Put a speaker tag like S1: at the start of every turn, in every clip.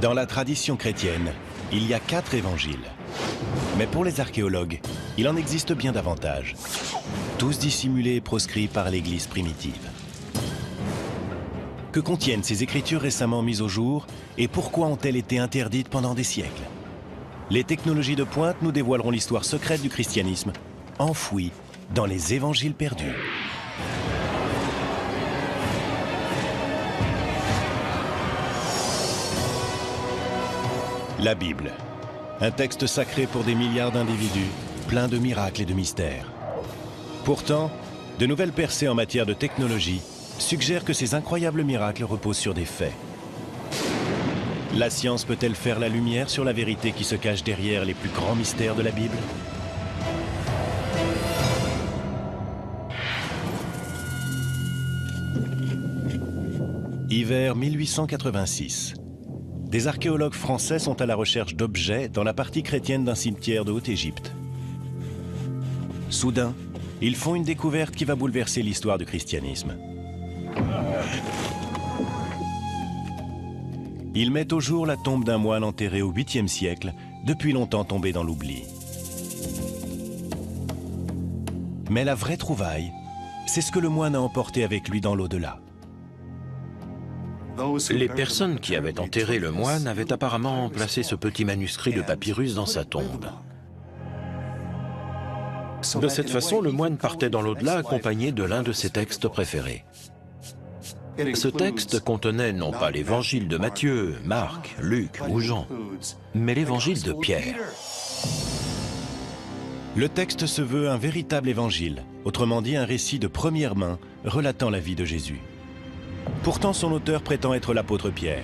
S1: Dans la tradition chrétienne, il y a 4 évangiles. Mais pour les archéologues, il en existe bien davantage. Tous dissimulés et proscrits par l'Église primitive. Que contiennent ces écritures récemment mises au jour et pourquoi ont-elles été interdites pendant des siècles? Les technologies de pointe nous dévoileront l'histoire secrète du christianisme, enfouie dans les évangiles perdus. La Bible, un texte sacré pour des milliards d'individus, plein de miracles et de mystères. Pourtant, de nouvelles percées en matière de technologie suggèrent que ces incroyables miracles reposent sur des faits. La science peut-elle faire la lumière sur la vérité qui se cache derrière les plus grands mystères de la Bible? Hiver 1886. Des archéologues français sont à la recherche d'objets dans la partie chrétienne d'un cimetière de Haute-Égypte. Soudain, ils font une découverte qui va bouleverser l'histoire du christianisme. Ils mettent au jour la tombe d'un moine enterré au 8e siècle, depuis longtemps tombé dans l'oubli. Mais la vraie trouvaille, c'est ce que le moine a emporté avec lui dans l'au-delà.
S2: Les personnes qui avaient enterré le moine avaient apparemment placé ce petit manuscrit de papyrus dans sa tombe. De cette façon, le moine partait dans l'au-delà accompagné de l'un de ses textes préférés. Ce texte contenait non pas l'évangile de Matthieu, Marc, Luc ou Jean, mais l'évangile de Pierre.
S1: Le texte se veut un véritable évangile, autrement dit un récit de première main relatant la vie de Jésus. Pourtant, son auteur prétend être l'apôtre Pierre.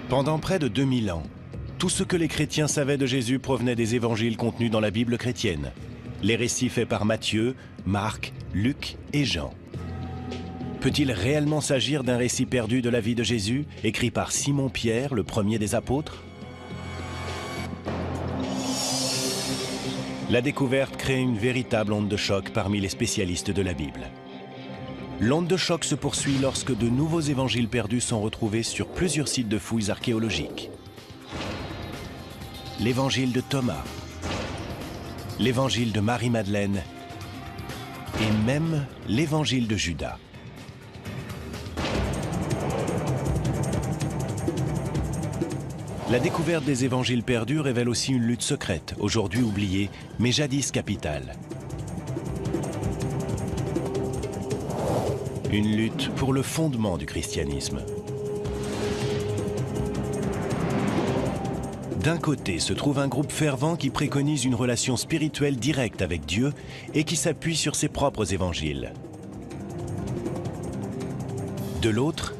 S1: Pendant près de 2000 ans, tout ce que les chrétiens savaient de Jésus provenait des évangiles contenus dans la Bible chrétienne. Les récits faits par Matthieu, Marc, Luc et Jean. Peut-il réellement s'agir d'un récit perdu de la vie de Jésus, écrit par Simon-Pierre, le premier des apôtres? La découverte crée une véritable onde de choc parmi les spécialistes de la Bible. L'onde de choc se poursuit lorsque de nouveaux évangiles perdus sont retrouvés sur plusieurs sites de fouilles archéologiques. L'évangile de Thomas, l'évangile de Marie-Madeleine et même l'évangile de Judas. La découverte des évangiles perdus révèle aussi une lutte secrète, aujourd'hui oubliée, mais jadis capitale. Une lutte pour le fondement du christianisme. D'un côté se trouve un groupe fervent qui préconise une relation spirituelle directe avec Dieu et qui s'appuie sur ses propres évangiles. De l'autre,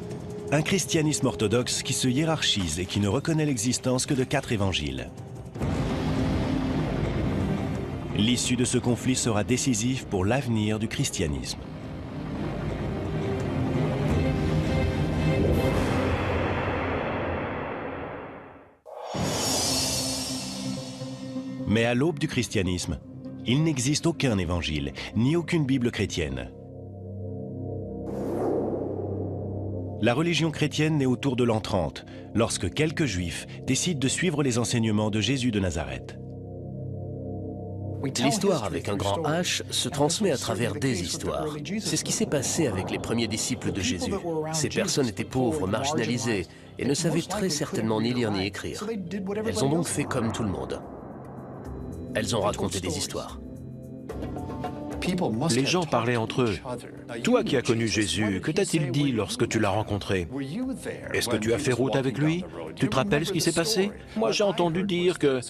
S1: un christianisme orthodoxe qui se hiérarchise et qui ne reconnaît l'existence que de 4 évangiles. L'issue de ce conflit sera décisive pour l'avenir du christianisme. Mais à l'aube du christianisme, il n'existe aucun évangile, ni aucune Bible chrétienne. La religion chrétienne naît autour de l'an 30, lorsque quelques Juifs décident de suivre les enseignements de Jésus de Nazareth.
S3: L'histoire avec un grand H se transmet à travers des histoires. C'est ce qui s'est passé avec les premiers disciples de Jésus. Ces personnes étaient pauvres, marginalisées, et ne savaient très certainement ni lire ni écrire. Elles ont donc fait comme tout le monde. Elles ont raconté des histoires.
S2: Les gens parlaient entre eux. Toi qui as connu Jésus, que t'a-t-il dit lorsque tu l'as rencontré? Est-ce que tu as fait route avec lui? Tu te rappelles ce qui s'est passé? Moi, j'ai entendu dire que...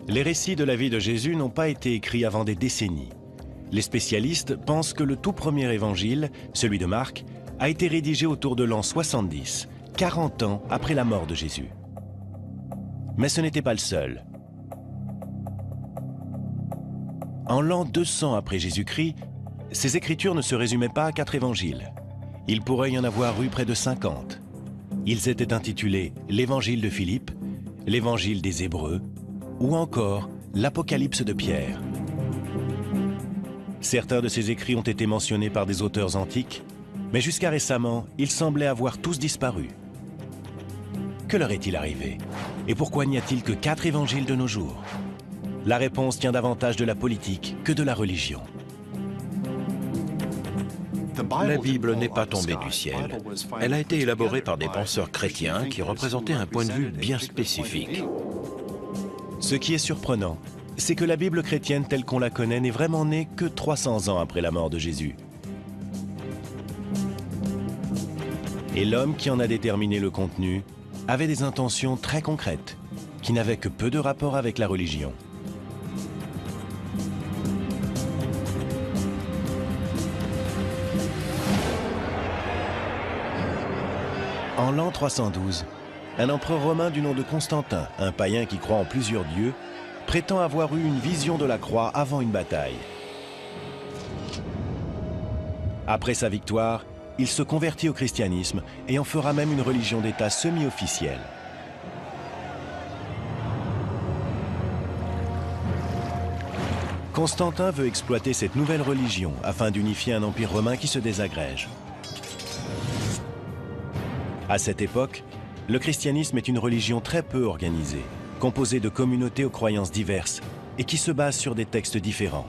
S1: Les récits de la vie de Jésus n'ont pas été écrits avant des décennies. Les spécialistes pensent que le tout premier évangile, celui de Marc, a été rédigé autour de l'an 70, 40 ans après la mort de Jésus. Mais ce n'était pas le seul. En l'an 200 après Jésus-Christ, ces écritures ne se résumaient pas à 4 évangiles. Il pourrait y en avoir eu près de 50. Ils étaient intitulés l'Évangile de Philippe, l'Évangile des Hébreux, ou encore l'Apocalypse de Pierre. Certains de ces écrits ont été mentionnés par des auteurs antiques, mais jusqu'à récemment, ils semblaient avoir tous disparu. Que leur est-il arrivé? Et pourquoi n'y a-t-il que 4 évangiles de nos jours? La réponse tient davantage de la politique que de la religion.
S2: La Bible n'est pas tombée du ciel. Elle a été élaborée par des penseurs chrétiens qui représentaient un point de vue bien spécifique.
S1: Ce qui est surprenant, c'est que la Bible chrétienne telle qu'on la connaît n'est vraiment née que 300 ans après la mort de Jésus. Et l'homme qui en a déterminé le contenu avait des intentions très concrètes, qui n'avaient que peu de rapport avec la religion. En l'an 312, un empereur romain du nom de Constantin, un païen qui croit en plusieurs dieux, prétend avoir eu une vision de la croix avant une bataille. Après sa victoire, il se convertit au christianisme et en fera même une religion d'État semi-officielle. Constantin veut exploiter cette nouvelle religion afin d'unifier un empire romain qui se désagrège. À cette époque, le christianisme est une religion très peu organisée, composée de communautés aux croyances diverses et qui se base sur des textes différents.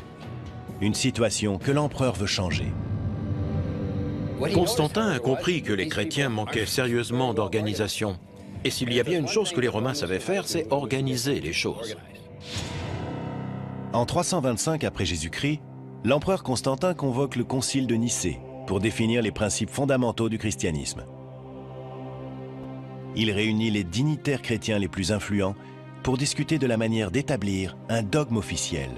S1: Une situation que l'empereur veut changer.
S2: Constantin a compris que les chrétiens manquaient sérieusement d'organisation. Et s'il y a bien une chose que les Romains savaient faire, c'est organiser les choses.
S1: En 325 après Jésus-Christ, l'empereur Constantin convoque le concile de Nicée pour définir les principes fondamentaux du christianisme. Il réunit les dignitaires chrétiens les plus influents pour discuter de la manière d'établir un dogme officiel.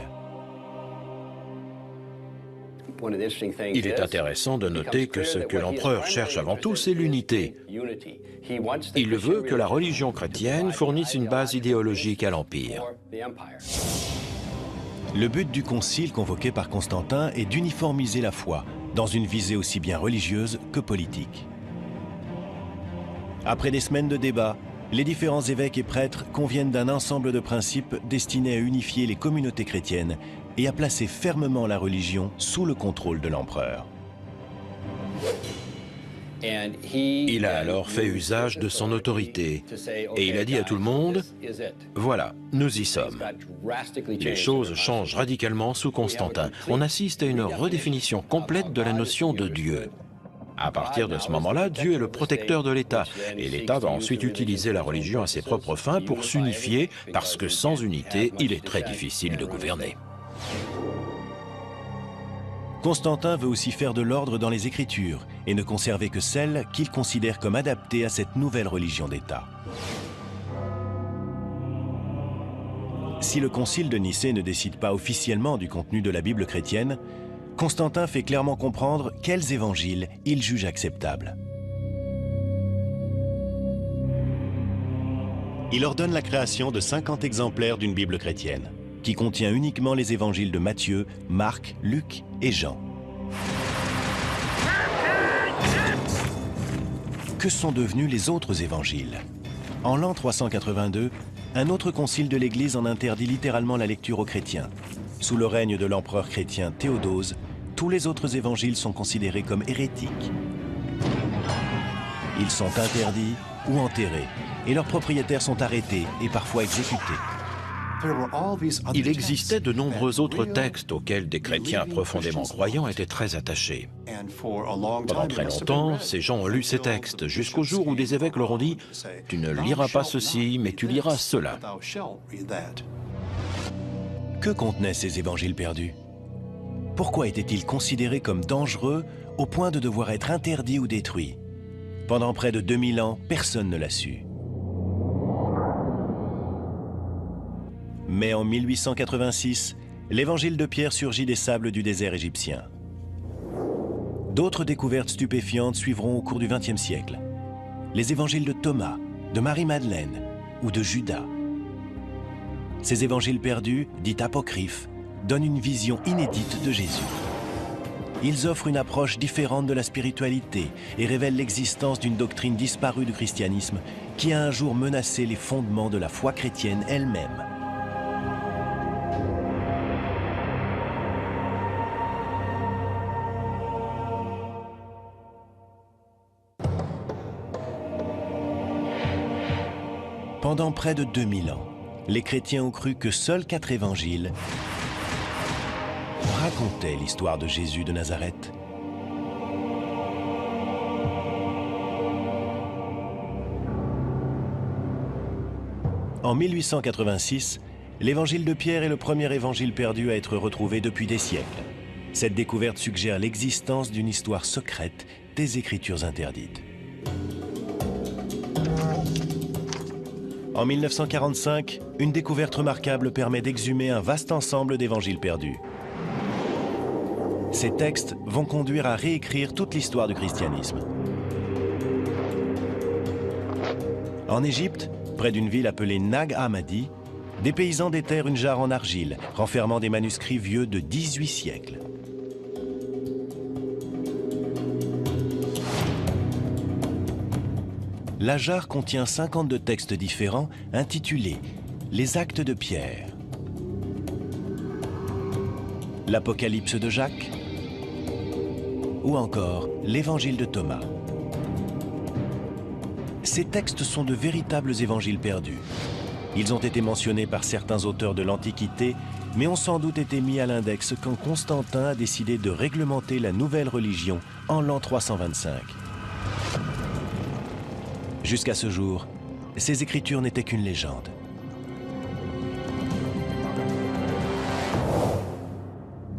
S2: Il est intéressant de noter que ce que l'empereur cherche avant tout, c'est l'unité. Il veut que la religion chrétienne fournisse une base idéologique à l'Empire.
S1: Le but du concile convoqué par Constantin est d'uniformiser la foi, dans une visée aussi bien religieuse que politique. Après des semaines de débats, les différents évêques et prêtres conviennent d'un ensemble de principes destinés à unifier les communautés chrétiennes et à placer fermement la religion sous le contrôle de l'empereur.
S2: Il a alors fait usage de son autorité et il a dit à tout le monde, « Voilà, nous y sommes ». Les choses changent radicalement sous Constantin. On assiste à une redéfinition complète de la notion de Dieu. À partir de ce moment-là, Dieu est le protecteur de l'État, et l'État va ensuite utiliser la religion à ses propres fins pour s'unifier, parce que sans unité, il est très difficile de gouverner.
S1: Constantin veut aussi faire de l'ordre dans les Écritures et ne conserver que celles qu'il considère comme adaptées à cette nouvelle religion d'État. Si le concile de Nicée ne décide pas officiellement du contenu de la Bible chrétienne, Constantin fait clairement comprendre quels évangiles il juge acceptables. Il ordonne la création de 50 exemplaires d'une Bible chrétienne, qui contient uniquement les évangiles de Matthieu, Marc, Luc et Jean. Que sont devenus les autres évangiles? En l'an 382, un autre concile de l'Église en interdit littéralement la lecture aux chrétiens. Sous le règne de l'empereur chrétien Théodose, tous les autres évangiles sont considérés comme hérétiques. Ils sont interdits ou enterrés, et leurs propriétaires sont arrêtés et parfois exécutés.
S2: Il existait de nombreux autres textes auxquels des chrétiens profondément croyants étaient très attachés. Pendant très longtemps, ces gens ont lu ces textes, jusqu'au jour où des évêques leur ont dit « Tu ne liras pas ceci, mais tu liras cela ».
S1: Que contenaient ces évangiles perdus? Pourquoi étaient-ils considérés comme dangereux au point de devoir être interdits ou détruits? Pendant près de 2000 ans, personne ne l'a su. Mais en 1886, l'évangile de Pierre surgit des sables du désert égyptien. D'autres découvertes stupéfiantes suivront au cours du XXe siècle. Les évangiles de Thomas, de Marie-Madeleine ou de Judas. Ces évangiles perdus, dits apocryphes, donnent une vision inédite de Jésus. Ils offrent une approche différente de la spiritualité et révèlent l'existence d'une doctrine disparue du christianisme qui a un jour menacé les fondements de la foi chrétienne elle-même. Pendant près de 2000 ans, les chrétiens ont cru que seuls 4 évangiles racontaient l'histoire de Jésus de Nazareth. En 1886, l'évangile de Pierre est le premier évangile perdu à être retrouvé depuis des siècles. Cette découverte suggère l'existence d'une histoire secrète des Écritures interdites. En 1945, une découverte remarquable permet d'exhumer un vaste ensemble d'évangiles perdus. Ces textes vont conduire à réécrire toute l'histoire du christianisme. En Égypte, près d'une ville appelée Nag Hammadi, des paysans déterrent une jarre en argile, renfermant des manuscrits vieux de 18 siècles. La jarre contient 52 textes différents intitulés « Les Actes de Pierre », « L'Apocalypse de Jacques » ou encore « l'Évangile de Thomas ». Ces textes sont de véritables évangiles perdus. Ils ont été mentionnés par certains auteurs de l'Antiquité, mais ont sans doute été mis à l'index quand Constantin a décidé de réglementer la nouvelle religion en l'an 325. Jusqu'à ce jour, ces écritures n'étaient qu'une légende.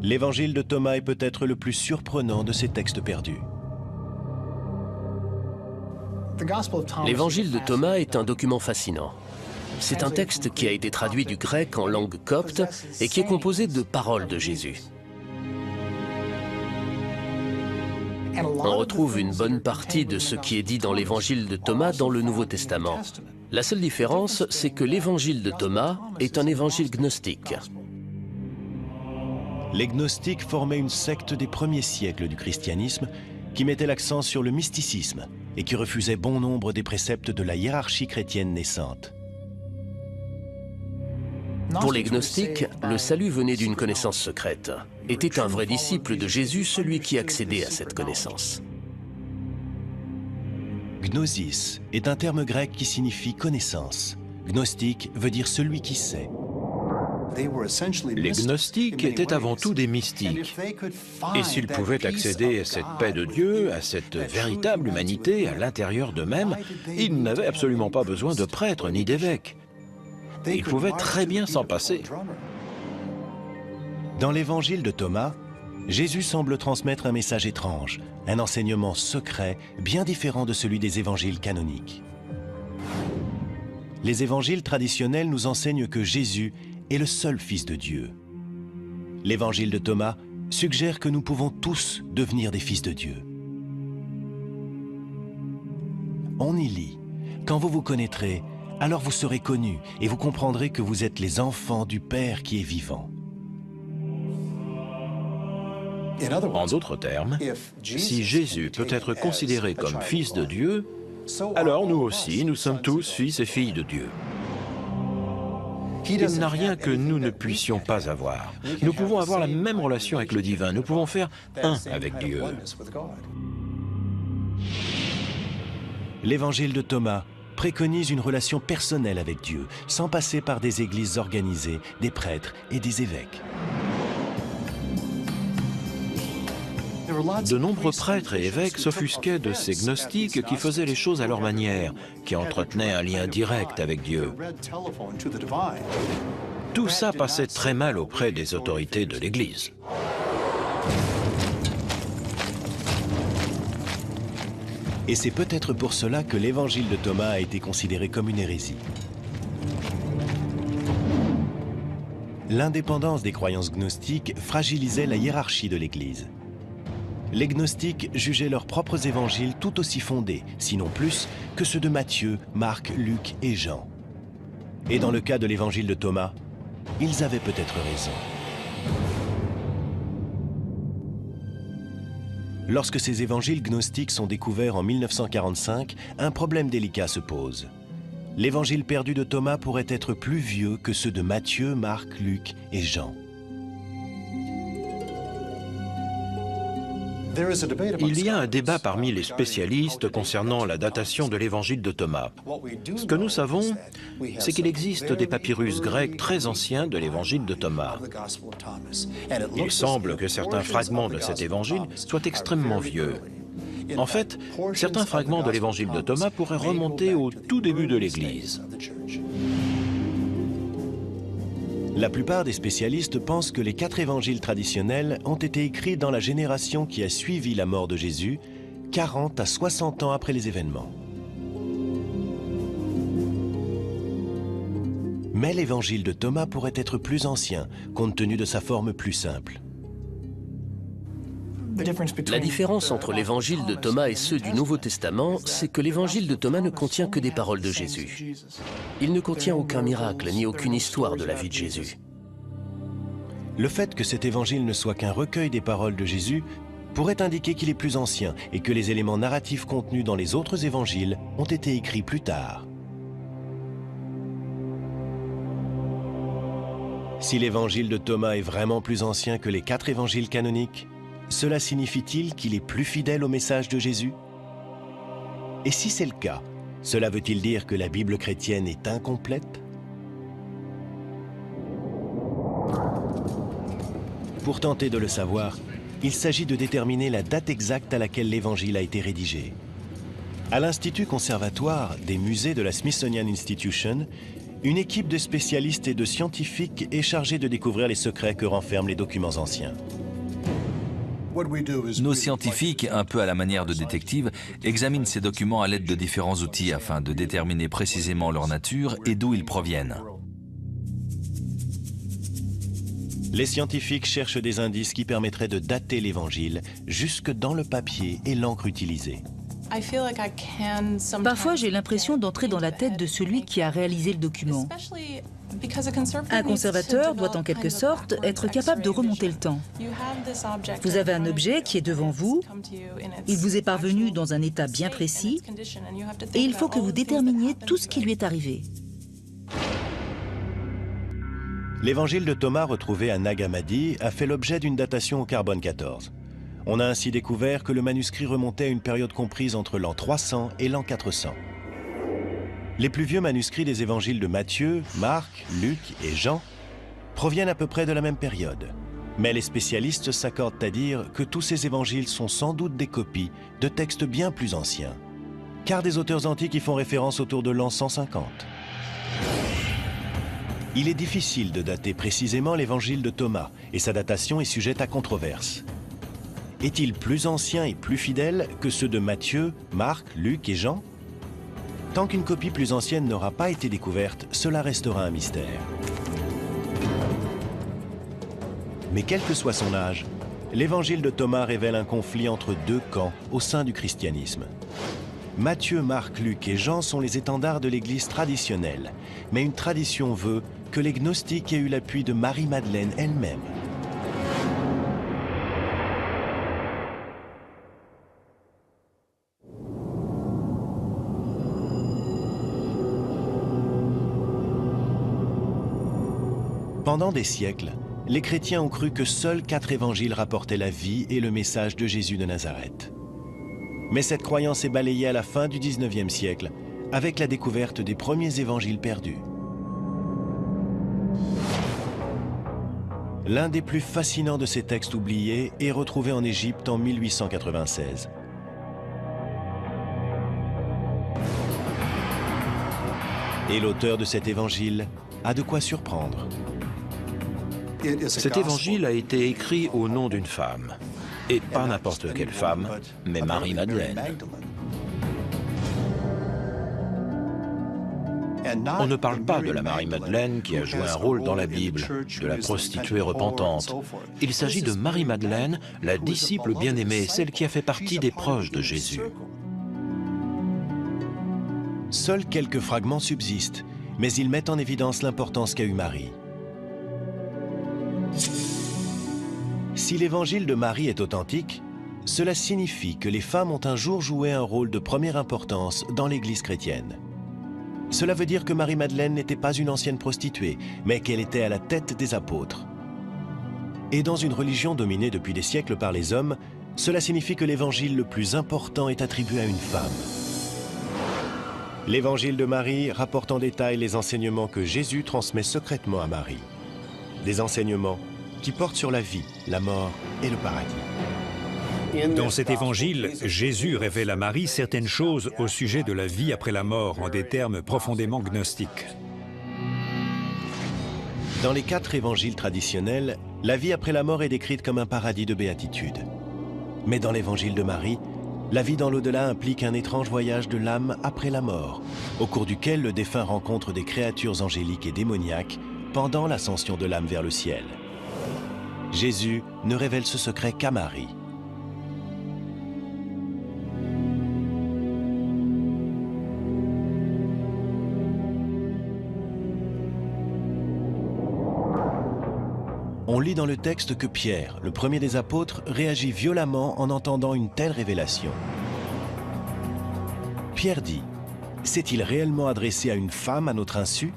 S1: L'évangile de Thomas est peut-être le plus surprenant de ces textes perdus.
S3: L'évangile de Thomas est un document fascinant. C'est un texte qui a été traduit du grec en langue copte et qui est composé de paroles de Jésus. On retrouve une bonne partie de ce qui est dit dans l'évangile de Thomas dans le Nouveau Testament. La seule différence, c'est que l'évangile de Thomas est un évangile gnostique.
S1: Les gnostiques formaient une secte des premiers siècles du christianisme qui mettait l'accent sur le mysticisme et qui refusait bon nombre des préceptes de la hiérarchie chrétienne naissante.
S3: Pour les gnostiques, le salut venait d'une connaissance secrète. Était un vrai disciple de Jésus celui qui accédait à cette connaissance.
S1: Gnosis est un terme grec qui signifie connaissance. Gnostique veut dire celui qui sait.
S2: Les gnostiques étaient avant tout des mystiques. Et s'ils pouvaient accéder à cette paix de Dieu, à cette véritable humanité à l'intérieur d'eux-mêmes, ils n'avaient absolument pas besoin de prêtres ni d'évêques. Ils pouvaient très bien s'en passer.
S1: Dans l'évangile de Thomas, Jésus semble transmettre un message étrange, un enseignement secret bien différent de celui des évangiles canoniques. Les évangiles traditionnels nous enseignent que Jésus est le seul Fils de Dieu. L'évangile de Thomas suggère que nous pouvons tous devenir des fils de Dieu. On y lit « Quand vous vous connaîtrez, alors vous serez connus et vous comprendrez que vous êtes les enfants du Père qui est vivant. »
S2: En d'autres termes, si Jésus peut être considéré comme Fils de Dieu, alors nous aussi, nous sommes tous fils et filles de Dieu. Il n'a rien que nous ne puissions pas avoir. Nous pouvons avoir la même relation avec le divin, nous pouvons faire un avec Dieu.
S1: L'évangile de Thomas préconise une relation personnelle avec Dieu, sans passer par des églises organisées, des prêtres et des évêques.
S2: De nombreux prêtres et évêques s'offusquaient de ces gnostiques qui faisaient les choses à leur manière, qui entretenaient un lien direct avec Dieu. Tout ça passait très mal auprès des autorités de l'Église.
S1: Et c'est peut-être pour cela que l'évangile de Thomas a été considéré comme une hérésie. L'indépendance des croyances gnostiques fragilisait la hiérarchie de l'Église. Les gnostiques jugeaient leurs propres évangiles tout aussi fondés, sinon plus, que ceux de Matthieu, Marc, Luc et Jean. Et dans le cas de l'évangile de Thomas, ils avaient peut-être raison. Lorsque ces évangiles gnostiques sont découverts en 1945, un problème délicat se pose. L'évangile perdu de Thomas pourrait être plus vieux que ceux de Matthieu, Marc, Luc et Jean.
S2: Il y a un débat parmi les spécialistes concernant la datation de l'évangile de Thomas. Ce que nous savons, c'est qu'il existe des papyrus grecs très anciens de l'évangile de Thomas. Il semble que certains fragments de cet évangile soient extrêmement vieux. En fait, certains fragments de l'évangile de Thomas pourraient remonter au tout début de l'Église.
S1: La plupart des spécialistes pensent que les 4 évangiles traditionnels ont été écrits dans la génération qui a suivi la mort de Jésus, 40 à 60 ans après les événements. Mais l'évangile de Thomas pourrait être plus ancien, compte tenu de sa forme plus simple.
S3: La différence entre l'évangile de Thomas et ceux du Nouveau Testament, c'est que l'évangile de Thomas ne contient que des paroles de Jésus. Il ne contient aucun miracle ni aucune histoire de la vie de Jésus.
S1: Le fait que cet évangile ne soit qu'un recueil des paroles de Jésus pourrait indiquer qu'il est plus ancien et que les éléments narratifs contenus dans les autres évangiles ont été écrits plus tard. Si l'évangile de Thomas est vraiment plus ancien que les 4 évangiles canoniques, cela signifie-t-il qu'il est plus fidèle au message de Jésus? Et si c'est le cas, cela veut-il dire que la Bible chrétienne est incomplète? Pour tenter de le savoir, il s'agit de déterminer la date exacte à laquelle l'Évangile a été rédigé. À l'Institut conservatoire des musées de la Smithsonian Institution, une équipe de spécialistes et de scientifiques est chargée de découvrir les secrets que renferment les documents anciens.
S4: Nos scientifiques, un peu à la manière de détectives, examinent ces documents à l'aide de différents outils afin de déterminer précisément leur nature et d'où ils proviennent.
S1: Les scientifiques cherchent des indices qui permettraient de dater l'Évangile jusque dans le papier et l'encre utilisée.
S5: Parfois, j'ai l'impression d'entrer dans la tête de celui qui a réalisé le document. Un conservateur doit en quelque sorte être capable de remonter le temps. Vous avez un objet qui est devant vous, il vous est parvenu dans un état bien précis, et il faut que vous déterminiez tout ce qui lui est arrivé.
S1: L'évangile de Thomas retrouvé à Nag Hammadi a fait l'objet d'une datation au carbone 14. On a ainsi découvert que le manuscrit remontait à une période comprise entre l'an 300 et l'an 400. Les plus vieux manuscrits des évangiles de Matthieu, Marc, Luc et Jean proviennent à peu près de la même période. Mais les spécialistes s'accordent à dire que tous ces évangiles sont sans doute des copies de textes bien plus anciens, car des auteurs antiques y font référence autour de l'an 150. Il est difficile de dater précisément l'évangile de Thomas, et sa datation est sujette à controverse. Est-il plus ancien et plus fidèle que ceux de Matthieu, Marc, Luc et Jean? Tant qu'une copie plus ancienne n'aura pas été découverte, cela restera un mystère. Mais quel que soit son âge, l'évangile de Thomas révèle un conflit entre 2 camps au sein du christianisme. Matthieu, Marc, Luc et Jean sont les étendards de l'Église traditionnelle, mais une tradition veut que les gnostiques aient eu l'appui de Marie-Madeleine elle-même. Pendant des siècles, les chrétiens ont cru que seuls 4 évangiles rapportaient la vie et le message de Jésus de Nazareth. Mais cette croyance est balayée à la fin du XIXe siècle, avec la découverte des premiers évangiles perdus. L'un des plus fascinants de ces textes oubliés est retrouvé en Égypte en 1896. Et l'auteur de cet évangile a de quoi surprendre.
S2: Cet évangile a été écrit au nom d'une femme. Et pas n'importe quelle femme, mais Marie-Madeleine. On ne parle pas de la Marie-Madeleine qui a joué un rôle dans la Bible, de la prostituée repentante. Il s'agit de Marie-Madeleine, la disciple bien-aimée, celle qui a fait partie des proches de Jésus.
S1: Seuls quelques fragments subsistent, mais ils mettent en évidence l'importance qu'a eue Marie. Si l'évangile de Marie est authentique, cela signifie que les femmes ont un jour joué un rôle de première importance dans l'Église chrétienne. Cela veut dire que Marie-Madeleine n'était pas une ancienne prostituée, mais qu'elle était à la tête des apôtres. Et dans une religion dominée depuis des siècles par les hommes, cela signifie que l'évangile le plus important est attribué à une femme. L'évangile de Marie rapporte en détail les enseignements que Jésus transmet secrètement à Marie. Des enseignements qui portent sur la vie, la mort et le paradis.
S6: Dans cet évangile, Jésus révèle à Marie certaines choses au sujet de la vie après la mort en des termes profondément gnostiques.
S1: Dans les 4 évangiles traditionnels, la vie après la mort est décrite comme un paradis de béatitude. Mais dans l'évangile de Marie, la vie dans l'au-delà implique un étrange voyage de l'âme après la mort, au cours duquel le défunt rencontre des créatures angéliques et démoniaques pendant l'ascension de l'âme vers le ciel. Jésus ne révèle ce secret qu'à Marie. On lit dans le texte que Pierre, le premier des apôtres, réagit violemment en entendant une telle révélation. Pierre dit, « S'est-il réellement adressé à une femme à notre insu?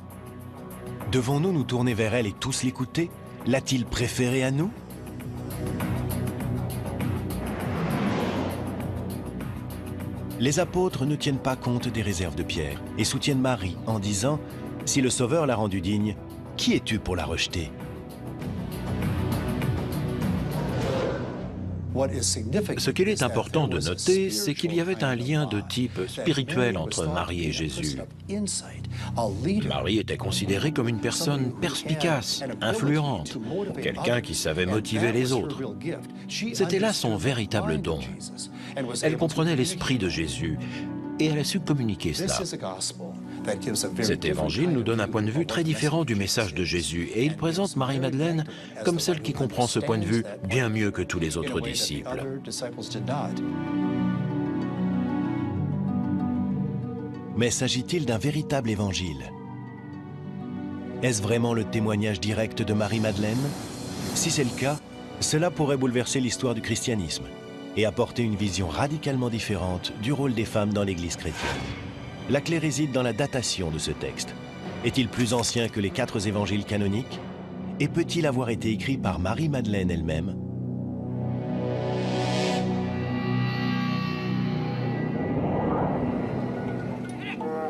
S1: Devons-nous nous tourner vers elle et tous l'écouter? L'a-t-il préféré à nous ?» Les apôtres ne tiennent pas compte des réserves de Pierre et soutiennent Marie en disant, « Si le Sauveur l'a rendue digne, qui es-tu pour la rejeter ?»
S2: Ce qu'il est important de noter, c'est qu'il y avait un lien de type spirituel entre Marie et Jésus. Marie était considérée comme une personne perspicace, influente, quelqu'un qui savait motiver les autres. C'était là son véritable don. Elle comprenait l'esprit de Jésus et elle a su communiquer cela. Cet évangile nous donne un point de vue très différent du message de Jésus et il présente Marie-Madeleine comme celle qui comprend ce point de vue bien mieux que tous les autres disciples.
S1: Mais s'agit-il d'un véritable évangile? Est-ce vraiment le témoignage direct de Marie-Madeleine? Si c'est le cas, cela pourrait bouleverser l'histoire du christianisme et apporter une vision radicalement différente du rôle des femmes dans l'Église chrétienne. La clé réside dans la datation de ce texte. Est-il plus ancien que les 4 évangiles canoniques? Et peut-il avoir été écrit par Marie-Madeleine elle-même?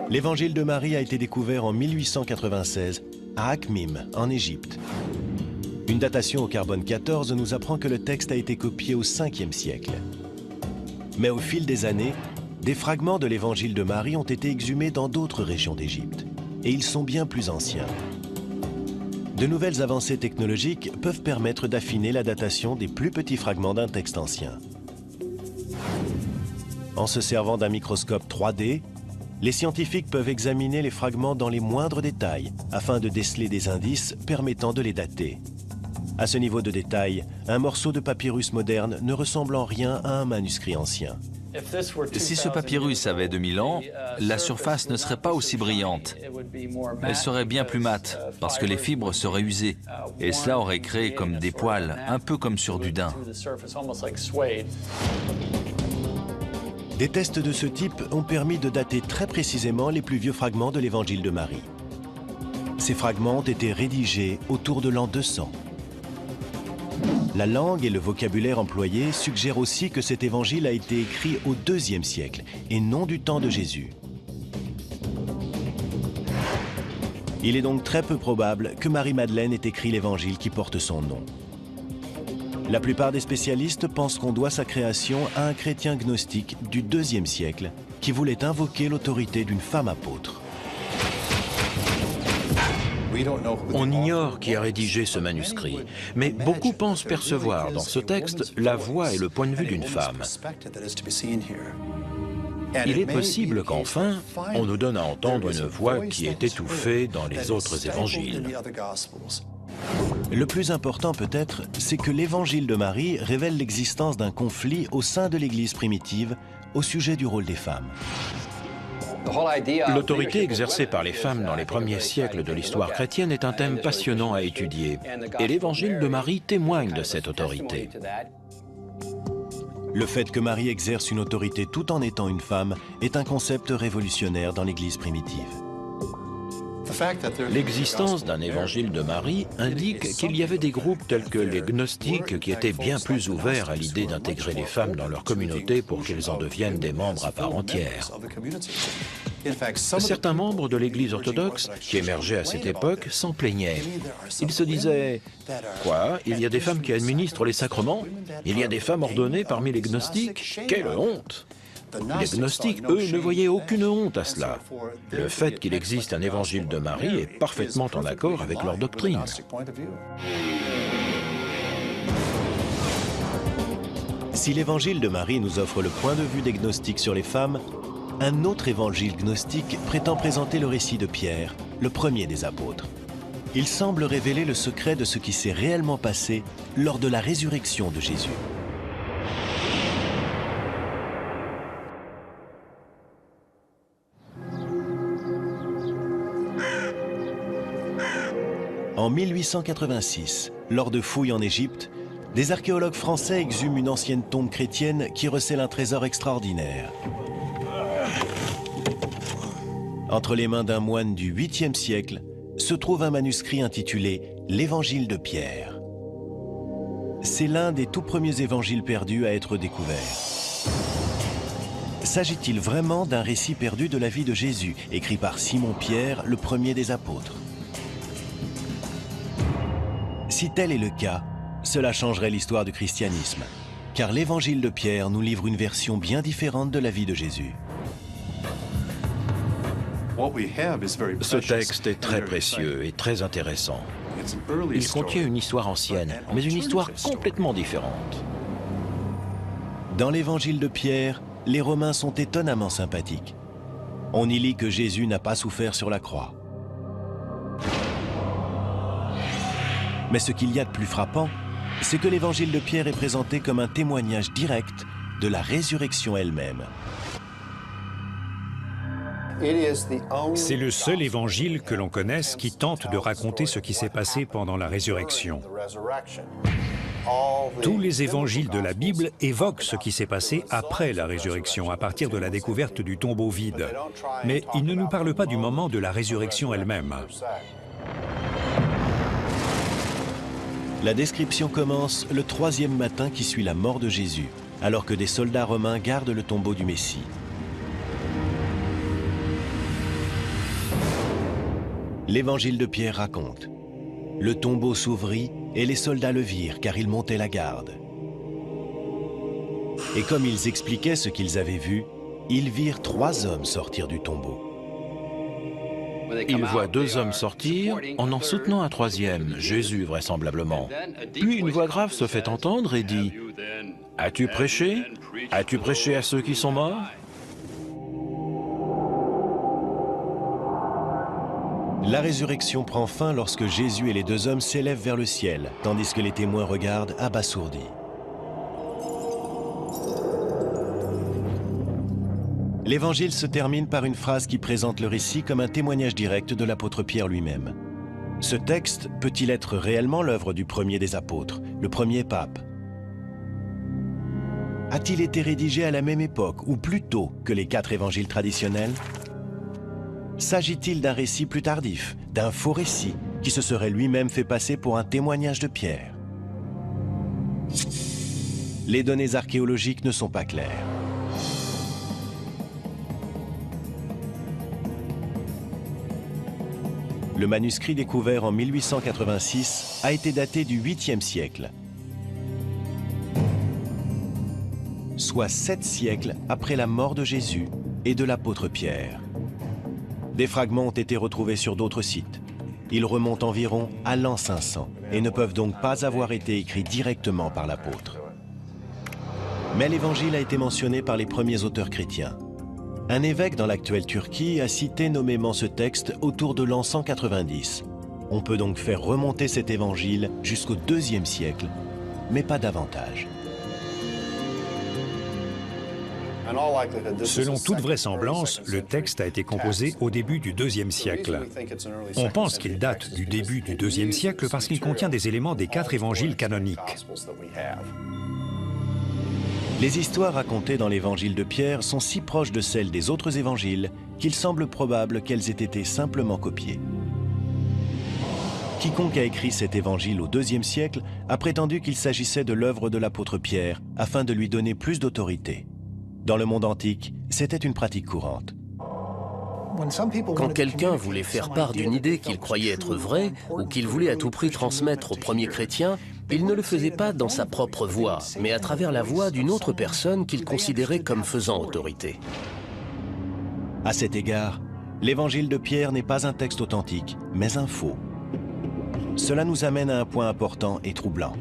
S1: L'évangile de Marie a été découvert en 1896 à Akhmim, en Égypte. Une datation au carbone 14 nous apprend que le texte a été copié au 5e siècle. Mais au fil des années, des fragments de l'évangile de Marie ont été exhumés dans d'autres régions d'Égypte, et ils sont bien plus anciens. De nouvelles avancées technologiques peuvent permettre d'affiner la datation des plus petits fragments d'un texte ancien. En se servant d'un microscope 3D, les scientifiques peuvent examiner les fragments dans les moindres détails afin de déceler des indices permettant de les dater. À ce niveau de détail, un morceau de papyrus moderne ne ressemble en rien à un manuscrit ancien.
S4: Si ce papyrus avait 2000 ans, la surface ne serait pas aussi brillante. Elle serait bien plus mate, parce que les fibres seraient usées, et cela aurait créé comme des poils, un peu comme sur du daim.
S1: Des tests de ce type ont permis de dater très précisément les plus vieux fragments de l'évangile de Marie. Ces fragments ont été rédigés autour de l'an 200. La langue et le vocabulaire employés suggèrent aussi que cet évangile a été écrit au IIe siècle et non du temps de Jésus. Il est donc très peu probable que Marie-Madeleine ait écrit l'évangile qui porte son nom. La plupart des spécialistes pensent qu'on doit sa création à un chrétien gnostique du IIe siècle qui voulait invoquer l'autorité d'une femme apôtre.
S2: On ignore qui a rédigé ce manuscrit, mais beaucoup pensent percevoir dans ce texte la voix et le point de vue d'une femme. Il est possible qu'enfin, on nous donne à entendre une voix qui est étouffée dans les autres évangiles.
S1: Le plus important peut-être, c'est que l'évangile de Marie révèle l'existence d'un conflit au sein de l'Église primitive au sujet du rôle des femmes.
S2: L'autorité exercée par les femmes dans les premiers siècles de l'histoire chrétienne est un thème passionnant à étudier, et l'évangile de Marie témoigne de cette autorité.
S1: Le fait que Marie exerce une autorité tout en étant une femme est un concept révolutionnaire dans l'Église primitive.
S2: L'existence d'un évangile de Marie indique qu'il y avait des groupes tels que les gnostiques qui étaient bien plus ouverts à l'idée d'intégrer les femmes dans leur communauté pour qu'elles en deviennent des membres à part entière. Certains membres de l'Église orthodoxe qui émergeaient à cette époque s'en plaignaient. Ils se disaient « Quoi? Il y a des femmes qui administrent les sacrements? Il y a des femmes ordonnées parmi les gnostiques? Quelle honte !» Les gnostiques, eux, ne voyaient aucune honte à cela. Le fait qu'il existe un évangile de Marie est parfaitement en accord avec leur doctrine.
S1: Si l'évangile de Marie nous offre le point de vue des gnostiques sur les femmes, un autre évangile gnostique prétend présenter le récit de Pierre, le premier des apôtres. Il semble révéler le secret de ce qui s'est réellement passé lors de la résurrection de Jésus. En 1886, lors de fouilles en Égypte, des archéologues français exhument une ancienne tombe chrétienne qui recèle un trésor extraordinaire. Entre les mains d'un moine du 8e siècle se trouve un manuscrit intitulé « L'Évangile de Pierre ». C'est l'un des tout premiers évangiles perdus à être découvert. S'agit-il vraiment d'un récit perdu de la vie de Jésus, écrit par Simon-Pierre, le premier des apôtres? Si tel est le cas, cela changerait l'histoire du christianisme, car l'évangile de Pierre nous livre une version bien différente de la vie de Jésus.
S2: Ce texte est très précieux et très intéressant. Il contient une histoire ancienne, mais une histoire complètement différente.
S1: Dans l'évangile de Pierre, les Romains sont étonnamment sympathiques. On y lit que Jésus n'a pas souffert sur la croix. Mais ce qu'il y a de plus frappant, c'est que l'évangile de Pierre est présenté comme un témoignage direct de la résurrection elle-même.
S6: C'est le seul évangile que l'on connaisse qui tente de raconter ce qui s'est passé pendant la résurrection. Tous les évangiles de la Bible évoquent ce qui s'est passé après la résurrection, à partir de la découverte du tombeau vide. Mais ils ne nous parlent pas du moment de la résurrection elle-même.
S1: La description commence le 3e matin qui suit la mort de Jésus, alors que des soldats romains gardent le tombeau du Messie. L'évangile de Pierre raconte: le tombeau s'ouvrit et les soldats le virent car ils montaient la garde. Et comme ils expliquaient ce qu'ils avaient vu, ils virent 3 hommes sortir du tombeau.
S2: Il voit 2 hommes sortir, en soutenant un 3e, Jésus vraisemblablement. Puis une voix grave se fait entendre et dit « As-tu prêché? As-tu prêché à ceux qui sont morts ?»
S1: La résurrection prend fin lorsque Jésus et les 2 hommes s'élèvent vers le ciel, tandis que les témoins regardent abasourdis. L'évangile se termine par une phrase qui présente le récit comme un témoignage direct de l'apôtre Pierre lui-même. Ce texte peut-il être réellement l'œuvre du premier des apôtres, le premier pape? A-t-il été rédigé à la même époque ou plus tôt que les 4 évangiles traditionnels? S'agit-il d'un récit plus tardif, d'un faux récit qui se serait lui-même fait passer pour un témoignage de Pierre? Les données archéologiques ne sont pas claires. Le manuscrit découvert en 1886 a été daté du 8e siècle, soit 7 siècles après la mort de Jésus et de l'apôtre Pierre. Des fragments ont été retrouvés sur d'autres sites. Ils remontent environ à l'an 500 et ne peuvent donc pas avoir été écrits directement par l'apôtre. Mais l'évangile a été mentionné par les premiers auteurs chrétiens. Un évêque dans l'actuelle Turquie a cité nommément ce texte autour de l'an 190. On peut donc faire remonter cet évangile jusqu'au 2e siècle, mais pas davantage.
S6: Selon toute vraisemblance, le texte a été composé au début du 2e siècle. On pense qu'il date du début du 2e siècle parce qu'il contient des éléments des 4 évangiles canoniques.
S1: Les histoires racontées dans l'évangile de Pierre sont si proches de celles des autres évangiles qu'il semble probable qu'elles aient été simplement copiées. Quiconque a écrit cet évangile au IIe siècle a prétendu qu'il s'agissait de l'œuvre de l'apôtre Pierre afin de lui donner plus d'autorité. Dans le monde antique, c'était une pratique courante.
S3: Quand quelqu'un voulait faire part d'une idée qu'il croyait être vraie ou qu'il voulait à tout prix transmettre aux premiers chrétiens, il ne le faisait pas dans sa propre voix, mais à travers la voix d'une autre personne qu'il considérait comme faisant autorité.
S1: À cet égard, l'évangile de Pierre n'est pas un texte authentique, mais un faux. Cela nous amène à un point important et troublant.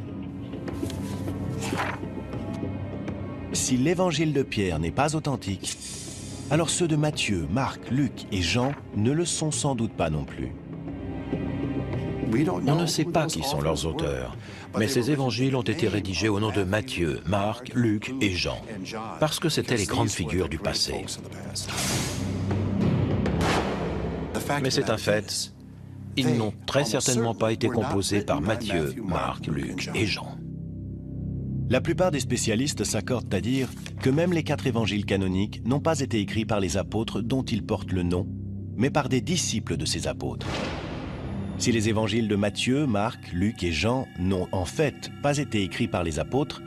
S1: Si l'évangile de Pierre n'est pas authentique, alors ceux de Matthieu, Marc, Luc et Jean ne le sont sans doute pas non plus.
S2: On ne sait pas qui sont leurs auteurs, mais ces évangiles ont été rédigés au nom de Matthieu, Marc, Luc et Jean, parce que c'étaient les grandes figures du passé. Mais c'est un fait, ils n'ont très certainement pas été composés par Matthieu, Marc, Luc et Jean.
S1: La plupart des spécialistes s'accordent à dire que même les 4 évangiles canoniques n'ont pas été écrits par les apôtres dont ils portent le nom, mais par des disciples de ces apôtres. Si les évangiles de Matthieu, Marc, Luc et Jean n'ont en fait pas été écrits par les apôtres,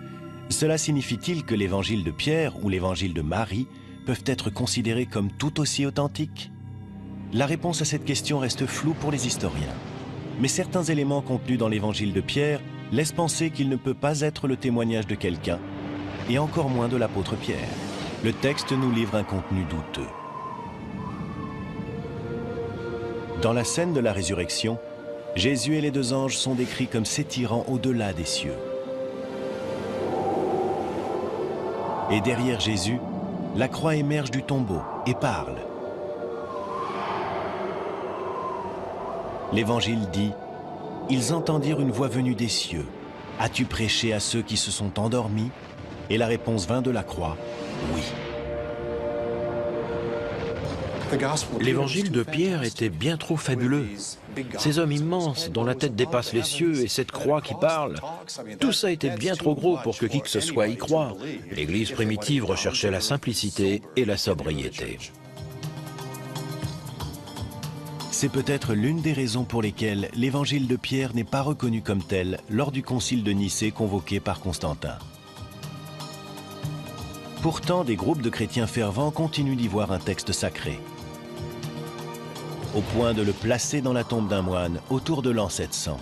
S1: cela signifie-t-il que l'évangile de Pierre ou l'évangile de Marie peuvent être considérés comme tout aussi authentiques? La réponse à cette question reste floue pour les historiens. Mais certains éléments contenus dans l'évangile de Pierre laissent penser qu'il ne peut pas être le témoignage de quelqu'un, et encore moins de l'apôtre Pierre. Le texte nous livre un contenu douteux. Dans la scène de la résurrection, Jésus et les 2 anges sont décrits comme s'étirant au-delà des cieux. Et derrière Jésus, la croix émerge du tombeau et parle. L'Évangile dit « Ils entendirent une voix venue des cieux. As-tu prêché à ceux qui se sont endormis ?» Et la réponse vint de la croix « Oui ».
S2: L'évangile de Pierre était bien trop fabuleux. Ces hommes immenses dont la tête dépasse les cieux et cette croix qui parle, tout ça était bien trop gros pour que qui que ce soit y croie. L'Église primitive recherchait la simplicité et la sobriété.
S1: C'est peut-être l'une des raisons pour lesquelles l'évangile de Pierre n'est pas reconnu comme tel lors du concile de Nicée convoqué par Constantin. Pourtant, des groupes de chrétiens fervents continuent d'y voir un texte sacré, au point de le placer dans la tombe d'un moine autour de l'an 700.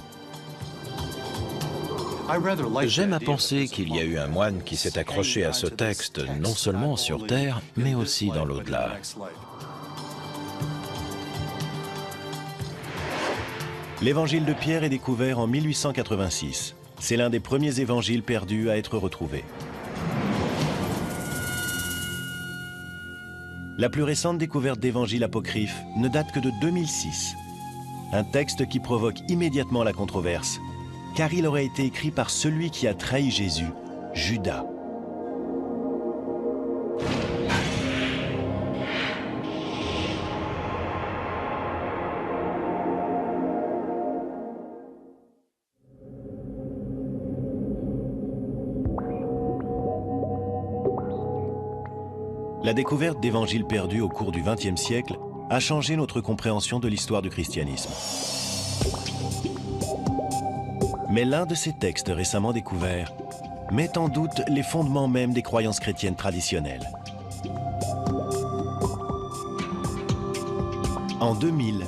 S2: J'aime à penser qu'il y a eu un moine qui s'est accroché à ce texte, non seulement sur terre, mais aussi dans l'au-delà.
S1: L'évangile de Pierre est découvert en 1886. C'est l'un des premiers évangiles perdus à être retrouvé. La plus récente découverte d'évangiles apocryphes ne date que de 2006. Un texte qui provoque immédiatement la controverse, car il aurait été écrit par celui qui a trahi Jésus, Judas. La découverte d'évangiles perdus au cours du XXe siècle a changé notre compréhension de l'histoire du christianisme. Mais l'un de ces textes récemment découverts met en doute les fondements même des croyances chrétiennes traditionnelles. En 2000,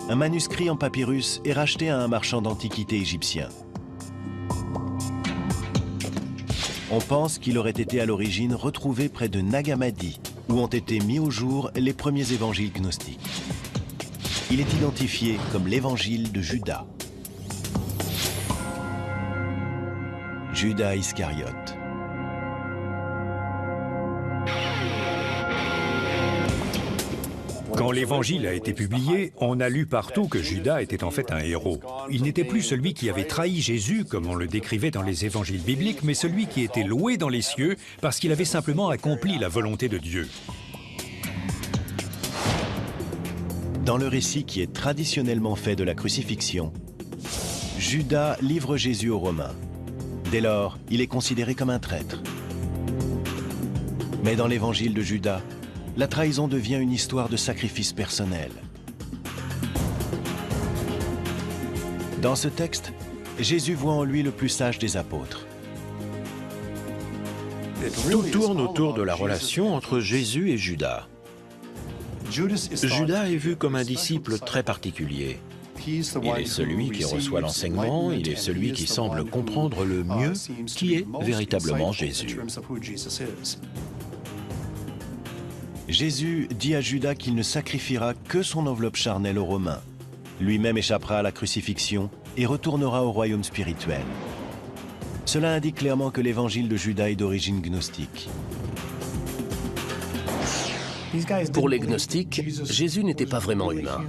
S1: un manuscrit en papyrus est racheté à un marchand d'antiquités égyptien. On pense qu'il aurait été à l'origine retrouvé près de Nag Hammadi, où ont été mis au jour les premiers évangiles gnostiques. Il est identifié comme l'évangile de Judas. Judas Iscariote.
S6: Quand l'Évangile a été publié, on a lu partout que Judas était en fait un héros. Il n'était plus celui qui avait trahi Jésus, comme on le décrivait dans les évangiles bibliques, mais celui qui était loué dans les cieux parce qu'il avait simplement accompli la volonté de Dieu.
S1: Dans le récit qui est traditionnellement fait de la crucifixion, Judas livre Jésus aux Romains. Dès lors, il est considéré comme un traître. Mais dans l'évangile de Judas, la trahison devient une histoire de sacrifice personnel. Dans ce texte, Jésus voit en lui le plus sage des apôtres.
S2: Tout tourne autour de la relation entre Jésus et Judas. Judas est vu comme un disciple très particulier. Il est celui qui reçoit l'enseignement, il est celui qui semble comprendre le mieux qui est véritablement Jésus.
S1: Jésus dit à Judas qu'il ne sacrifiera que son enveloppe charnelle aux Romains. Lui-même échappera à la crucifixion et retournera au royaume spirituel. Cela indique clairement que l'évangile de Judas est d'origine gnostique.
S3: Pour les gnostiques, Jésus n'était pas vraiment humain.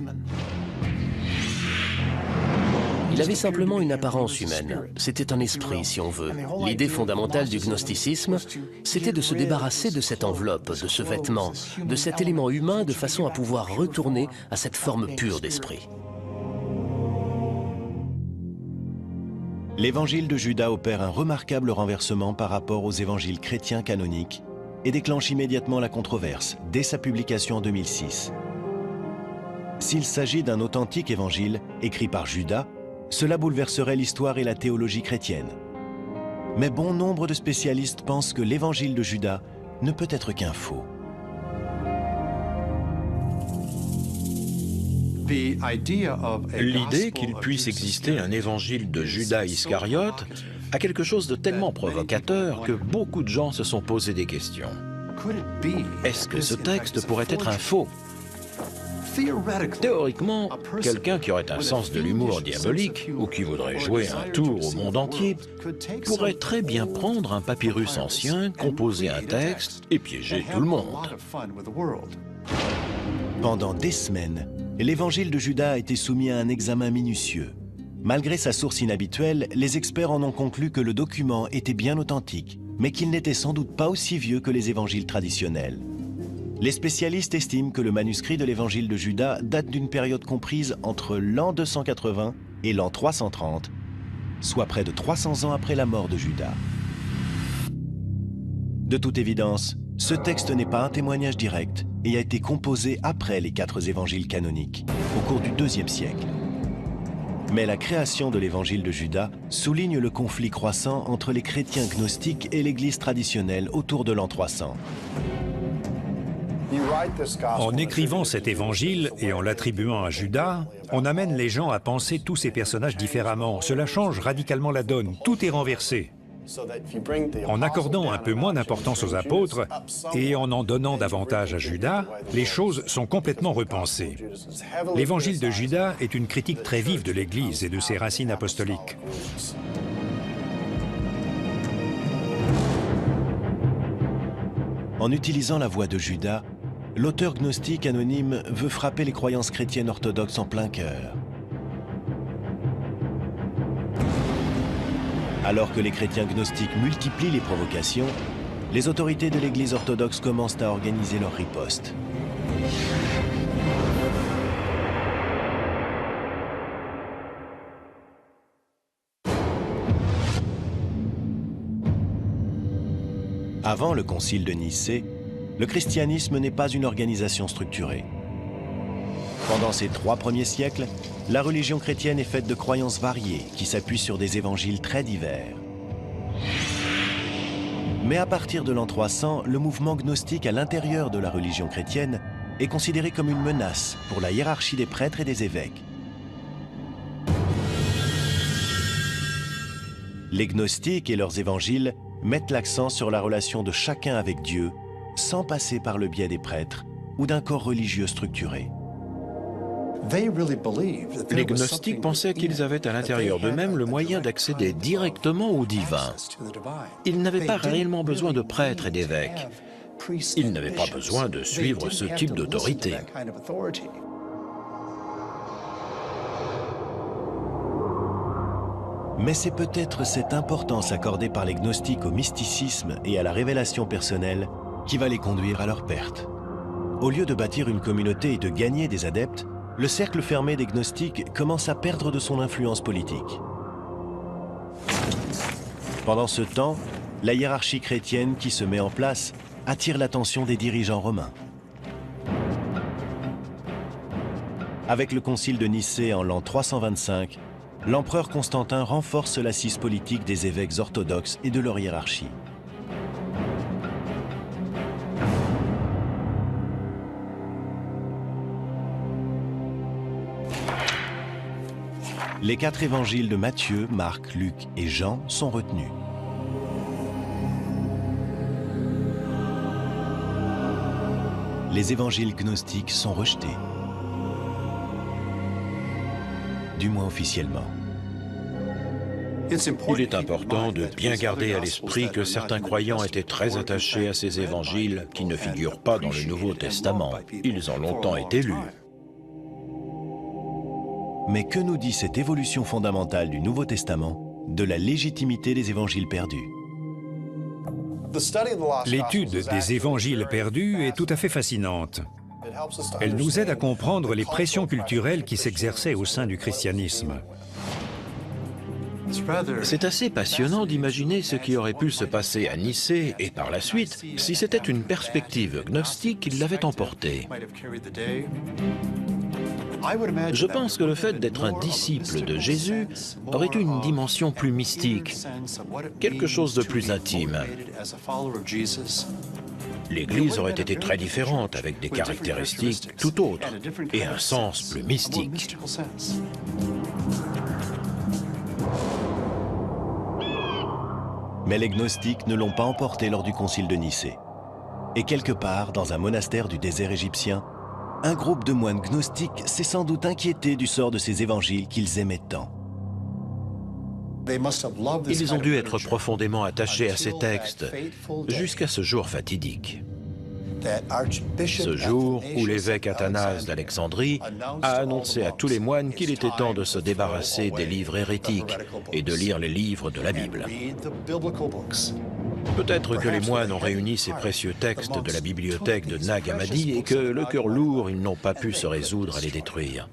S3: Il avait simplement une apparence humaine. C'était un esprit, si on veut. L'idée fondamentale du gnosticisme, c'était de se débarrasser de cette enveloppe, de ce vêtement, de cet élément humain de façon à pouvoir retourner à cette forme pure d'esprit.
S1: L'évangile de Judas opère un remarquable renversement par rapport aux évangiles chrétiens canoniques et déclenche immédiatement la controverse dès sa publication en 2006. S'il s'agit d'un authentique évangile écrit par Judas, cela bouleverserait l'histoire et la théologie chrétienne. Mais bon nombre de spécialistes pensent que l'évangile de Judas ne peut être qu'un faux.
S2: L'idée qu'il puisse exister un évangile de Judas Iscariote a quelque chose de tellement provocateur que beaucoup de gens se sont posé des questions. Est-ce que ce texte pourrait être un faux ? Théoriquement, quelqu'un qui aurait un sens de l'humour diabolique ou qui voudrait jouer un tour au monde entier pourrait très bien prendre un papyrus ancien, composer un texte et piéger tout le monde.
S1: Pendant des semaines, l'évangile de Judas a été soumis à un examen minutieux. Malgré sa source inhabituelle, les experts en ont conclu que le document était bien authentique, mais qu'il n'était sans doute pas aussi vieux que les évangiles traditionnels. Les spécialistes estiment que le manuscrit de l'évangile de Judas date d'une période comprise entre l'an 280 et l'an 330, soit près de 300 ans après la mort de Judas. De toute évidence, ce texte n'est pas un témoignage direct et a été composé après les 4 évangiles canoniques, au cours du IIe siècle. Mais la création de l'évangile de Judas souligne le conflit croissant entre les chrétiens gnostiques et l'Église traditionnelle autour de l'an 300.
S6: En écrivant cet évangile et en l'attribuant à Judas, on amène les gens à penser tous ces personnages différemment. Cela change radicalement la donne. Tout est renversé. En accordant un peu moins d'importance aux apôtres et en donnant davantage à Judas, les choses sont complètement repensées. L'évangile de Judas est une critique très vive de l'Église et de ses racines apostoliques.
S1: En utilisant la voix de Judas, l'auteur gnostique anonyme veut frapper les croyances chrétiennes orthodoxes en plein cœur. Alors que les chrétiens gnostiques multiplient les provocations, les autorités de l'Église orthodoxe commencent à organiser leur riposte. Avant le concile de Nicée, le christianisme n'est pas une organisation structurée. Pendant ces 3 premiers siècles, la religion chrétienne est faite de croyances variées qui s'appuient sur des évangiles très divers. Mais à partir de l'an 300, le mouvement gnostique à l'intérieur de la religion chrétienne est considéré comme une menace pour la hiérarchie des prêtres et des évêques. Les gnostiques et leurs évangiles mettent l'accent sur la relation de chacun avec Dieu, sans passer par le biais des prêtres ou d'un corps religieux structuré.
S2: Les gnostiques pensaient qu'ils avaient à l'intérieur d'eux-mêmes le moyen d'accéder directement au divin. Ils n'avaient pas réellement besoin de prêtres et d'évêques. Ils n'avaient pas besoin de suivre ce type d'autorité.
S1: Mais c'est peut-être cette importance accordée par les gnostiques au mysticisme et à la révélation personnelle qui va les conduire à leur perte. Au lieu de bâtir une communauté et de gagner des adeptes, le cercle fermé des gnostiques commence à perdre de son influence politique. Pendant ce temps, la hiérarchie chrétienne qui se met en place attire l'attention des dirigeants romains. Avec le concile de Nicée en l'an 325, l'empereur Constantin renforce l'assise politique des évêques orthodoxes et de leur hiérarchie. Les 4 évangiles de Matthieu, Marc, Luc et Jean sont retenus. Les évangiles gnostiques sont rejetés, du moins officiellement.
S2: Il est important de bien garder à l'esprit que certains croyants étaient très attachés à ces évangiles qui ne figurent pas dans le Nouveau Testament. Ils ont longtemps été lus.
S1: Mais que nous dit cette évolution fondamentale du Nouveau Testament de la légitimité des évangiles perdus?
S6: L'étude des évangiles perdus est tout à fait fascinante. Elle nous aide à comprendre les pressions culturelles qui s'exerçaient au sein du christianisme.
S2: C'est assez passionnant d'imaginer ce qui aurait pu se passer à Nicée et par la suite si c'était une perspective gnostique qui l'avait emporté. Je pense que le fait d'être un disciple de Jésus aurait eu une dimension plus mystique, quelque chose de plus intime. L'Église aurait été très différente, avec des caractéristiques tout autres et un sens plus mystique.
S1: Mais les gnostiques ne l'ont pas emporté lors du concile de Nicée. Et quelque part, dans un monastère du désert égyptien, un groupe de moines gnostiques s'est sans doute inquiété du sort de ces évangiles qu'ils aimaient tant.
S2: Ils ont dû être profondément attachés à ces textes, jusqu'à ce jour fatidique. Ce jour où l'évêque Athanase d'Alexandrie a annoncé à tous les moines qu'il était temps de se débarrasser des livres hérétiques et de lire les livres de la Bible. Peut-être que les moines ont réuni ces précieux textes de la bibliothèque de Nag Hammadi et que, le cœur lourd, ils n'ont pas pu se résoudre à les détruire.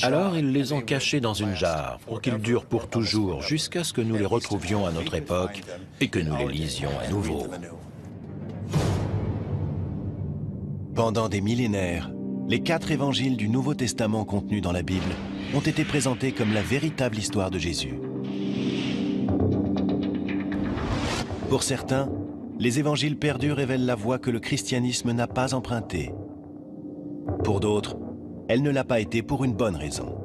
S2: Alors ils les ont cachés dans une jarre pour qu'ils durent pour toujours jusqu'à ce que nous les retrouvions à notre époque et que nous les lisions à nouveau.
S1: Pendant des millénaires, les 4 évangiles du Nouveau Testament contenus dans la Bible ont été présentés comme la véritable histoire de Jésus. Pour certains, les évangiles perdus révèlent la voie que le christianisme n'a pas empruntée. Pour d'autres, elle ne l'a pas été pour une bonne raison.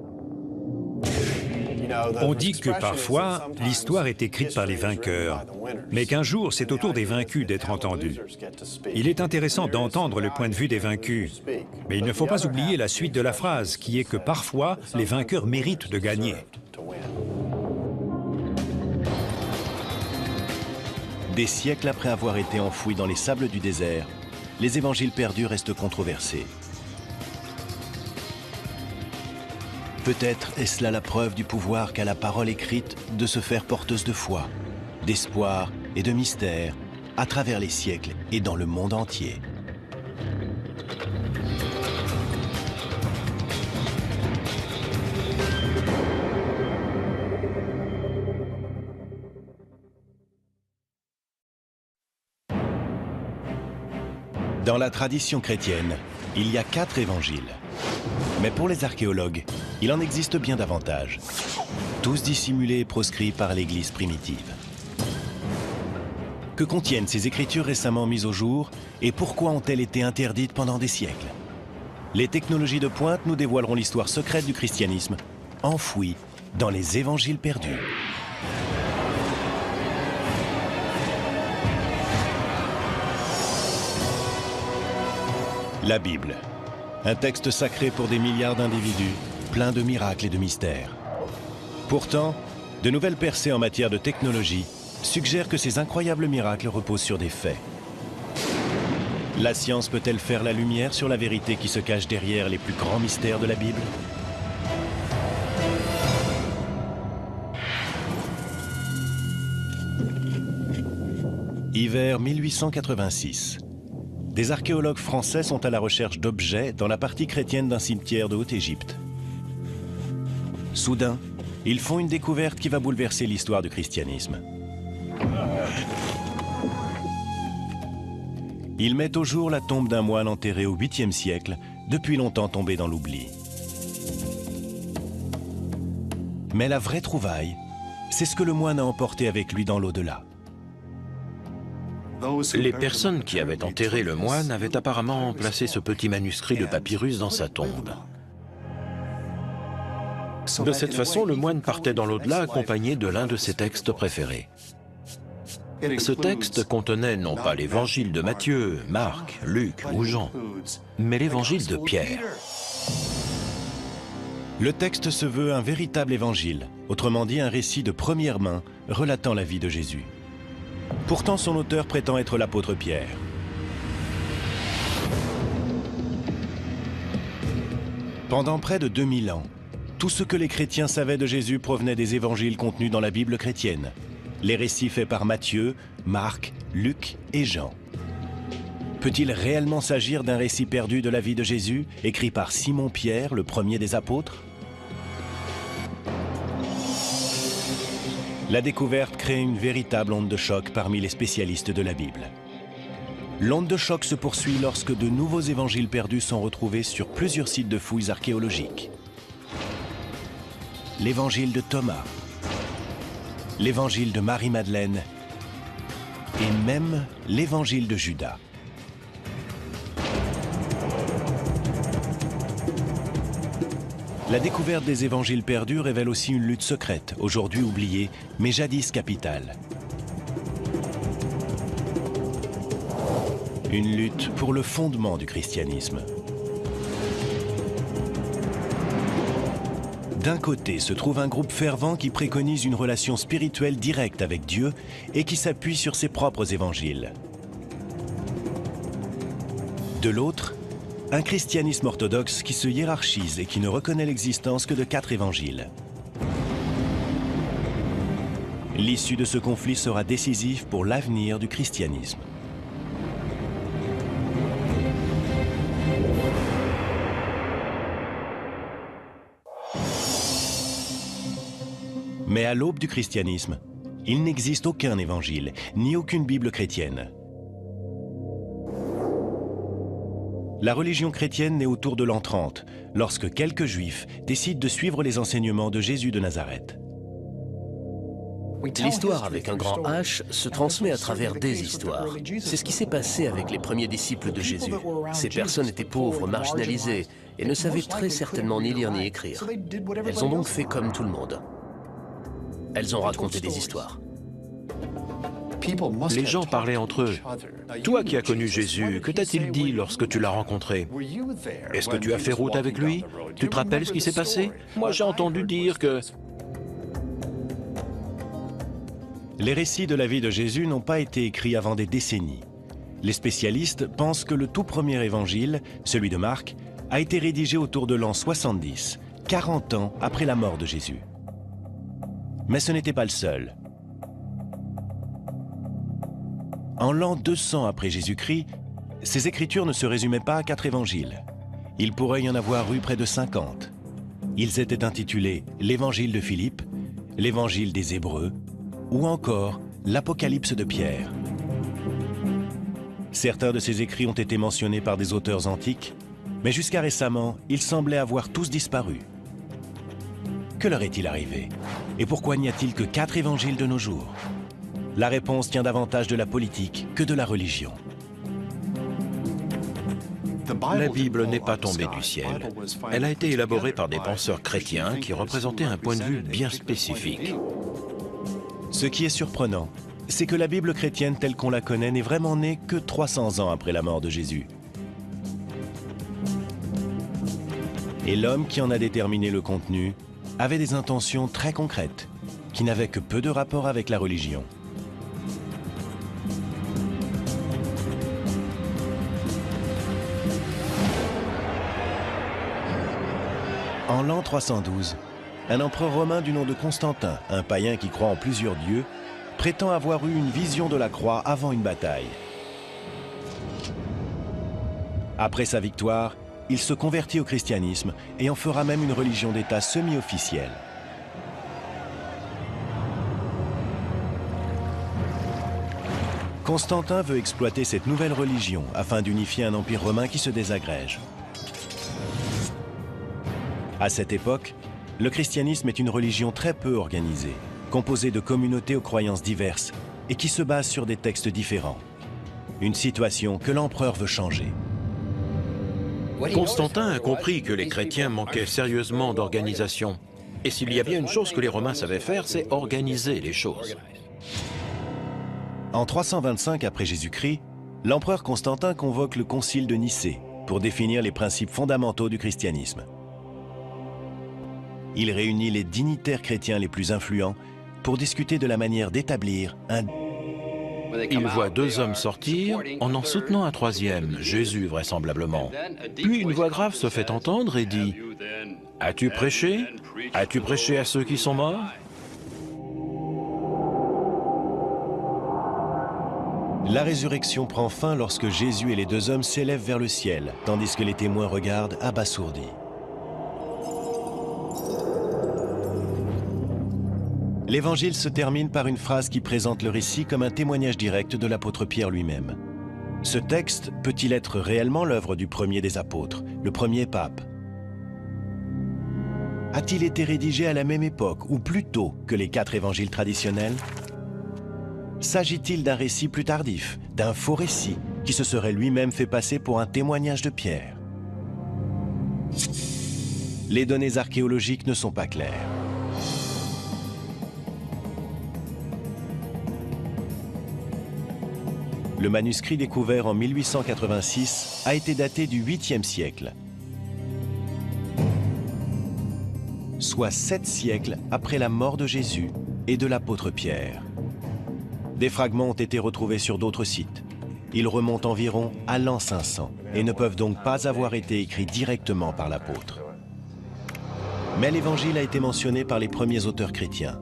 S6: On dit que parfois, l'histoire est écrite par les vainqueurs, mais qu'un jour, c'est au tour des vaincus d'être entendus. Il est intéressant d'entendre le point de vue des vaincus, mais il ne faut pas oublier la suite de la phrase, qui est que parfois, les vainqueurs méritent de gagner.
S1: Des siècles après avoir été enfouis dans les sables du désert, les évangiles perdus restent controversés. Peut-être est-ce là la preuve du pouvoir qu'a la parole écrite de se faire porteuse de foi, d'espoir et de mystère à travers les siècles et dans le monde entier. Dans la tradition chrétienne, il y a 4 évangiles. Mais pour les archéologues, il en existe bien davantage, tous dissimulés et proscrits par l'Église primitive. Que contiennent ces écritures récemment mises au jour et pourquoi ont-elles été interdites pendant des siècles? Les technologies de pointe nous dévoileront l'histoire secrète du christianisme, enfouie dans les évangiles perdus. La Bible, un texte sacré pour des milliards d'individus, plein de miracles et de mystères. Pourtant, de nouvelles percées en matière de technologie suggèrent que ces incroyables miracles reposent sur des faits. La science peut-elle faire la lumière sur la vérité qui se cache derrière les plus grands mystères de la Bible? Hiver 1886. Des archéologues français sont à la recherche d'objets dans la partie chrétienne d'un cimetière de Haute-Égypte. Soudain, ils font une découverte qui va bouleverser l'histoire du christianisme. Ils mettent au jour la tombe d'un moine enterré au 8e siècle, depuis longtemps tombé dans l'oubli. Mais la vraie trouvaille, c'est ce que le moine a emporté avec lui dans l'au-delà.
S2: Les personnes qui avaient enterré le moine avaient apparemment placé ce petit manuscrit de papyrus dans sa tombe. De cette façon, le moine partait dans l'au-delà accompagné de l'un de ses textes préférés. Ce texte contenait non pas l'évangile de Matthieu, Marc, Luc ou Jean, mais l'évangile de Pierre.
S1: Le texte se veut un véritable évangile, autrement dit un récit de première main relatant la vie de Jésus. Pourtant, son auteur prétend être l'apôtre Pierre. Pendant près de 2000 ans, tout ce que les chrétiens savaient de Jésus provenait des évangiles contenus dans la Bible chrétienne. Les récits faits par Matthieu, Marc, Luc et Jean. Peut-il réellement s'agir d'un récit perdu de la vie de Jésus, écrit par Simon-Pierre, le premier des apôtres? La découverte crée une véritable onde de choc parmi les spécialistes de la Bible. L'onde de choc se poursuit lorsque de nouveaux évangiles perdus sont retrouvés sur plusieurs sites de fouilles archéologiques. L'évangile de Thomas, l'évangile de Marie-Madeleine et même l'évangile de Judas. La découverte des évangiles perdus révèle aussi une lutte secrète, aujourd'hui oubliée, mais jadis capitale. Une lutte pour le fondement du christianisme. D'un côté se trouve un groupe fervent qui préconise une relation spirituelle directe avec Dieu et qui s'appuie sur ses propres évangiles. De l'autre, un christianisme orthodoxe qui se hiérarchise et qui ne reconnaît l'existence que de 4 évangiles. L'issue de ce conflit sera décisive pour l'avenir du christianisme. Mais à l'aube du christianisme, il n'existe aucun évangile, ni aucune Bible chrétienne. La religion chrétienne naît autour de l'an 30, lorsque quelques Juifs décident de suivre les enseignements de Jésus de Nazareth.
S3: L'histoire avec un grand H se transmet à travers des histoires. C'est ce qui s'est passé avec les premiers disciples de Jésus. Ces personnes étaient pauvres, marginalisées, et ne savaient très certainement ni lire ni écrire. Elles ont donc fait comme tout le monde. Elles ont raconté des histoires.
S2: Les gens parlaient entre eux. Toi qui as connu Jésus, que t'a-t-il dit lorsque tu l'as rencontré? Est-ce que tu as fait route avec lui? Tu te rappelles ce qui s'est passé? Moi, j'ai entendu dire que...
S1: Les récits de la vie de Jésus n'ont pas été écrits avant des décennies. Les spécialistes pensent que le tout premier évangile, celui de Marc, a été rédigé autour de l'an 70, 40 ans après la mort de Jésus. Mais ce n'était pas le seul. En l'an 200 après Jésus-Christ, ces écritures ne se résumaient pas à 4 évangiles. Il pourrait y en avoir eu près de 50. Ils étaient intitulés l'Évangile de Philippe, l'Évangile des Hébreux, ou encore l'Apocalypse de Pierre. Certains de ces écrits ont été mentionnés par des auteurs antiques, mais jusqu'à récemment, ils semblaient avoir tous disparu. Que leur est-il arrivé? Et pourquoi n'y a-t-il que 4 évangiles de nos jours? La réponse tient davantage de la politique que de la religion.
S2: La Bible n'est pas tombée du ciel. Elle a été élaborée par des penseurs chrétiens qui représentaient un point de vue bien spécifique.
S1: Ce qui est surprenant, c'est que la Bible chrétienne telle qu'on la connaît n'est vraiment née que 300 ans après la mort de Jésus. Et l'homme qui en a déterminé le contenu avait des intentions très concrètes, qui n'avaient que peu de rapport avec la religion. En l'an 312, un empereur romain du nom de Constantin, un païen qui croit en plusieurs dieux, prétend avoir eu une vision de la croix avant une bataille. Après sa victoire, il se convertit au christianisme et en fera même une religion d'État semi-officielle. Constantin veut exploiter cette nouvelle religion afin d'unifier un empire romain qui se désagrège. À cette époque, Le christianisme est une religion très peu organisée, composée de communautés aux croyances diverses et qui se base sur des textes différents. Une situation que l'empereur veut changer.
S2: Constantin a compris que les chrétiens manquaient sérieusement d'organisation. Et s'il y a bien une chose que les Romains savaient faire, c'est organiser les choses.
S1: En 325 après Jésus-Christ, l'empereur Constantin convoque le concile de Nicée pour définir les principes fondamentaux du christianisme. Il réunit les dignitaires chrétiens les plus influents pour discuter de la manière d'établir un...
S2: Il voit deux hommes sortir en soutenant un troisième, Jésus vraisemblablement. Puis une voix grave se fait entendre et dit « As-tu prêché? As-tu prêché à ceux qui sont morts ?»
S1: La résurrection prend fin lorsque Jésus et les deux hommes s'élèvent vers le ciel, tandis que les témoins regardent abasourdis. L'Évangile se termine par une phrase qui présente le récit comme un témoignage direct de l'apôtre Pierre lui-même. Ce texte peut-il être réellement l'œuvre du premier des apôtres, le premier pape? A-t-il été rédigé à la même époque ou plus tôt que les 4 évangiles traditionnels? S'agit-il d'un récit plus tardif, d'un faux récit qui se serait lui-même fait passer pour un témoignage de Pierre? Les données archéologiques ne sont pas claires. Le manuscrit découvert en 1886 a été daté du 8e siècle, soit 7 siècles après la mort de Jésus et de l'apôtre Pierre. Des fragments ont été retrouvés sur d'autres sites. Ils remontent environ à l'an 500 et ne peuvent donc pas avoir été écrits directement par l'apôtre. Mais l'Évangile a été mentionné par les premiers auteurs chrétiens.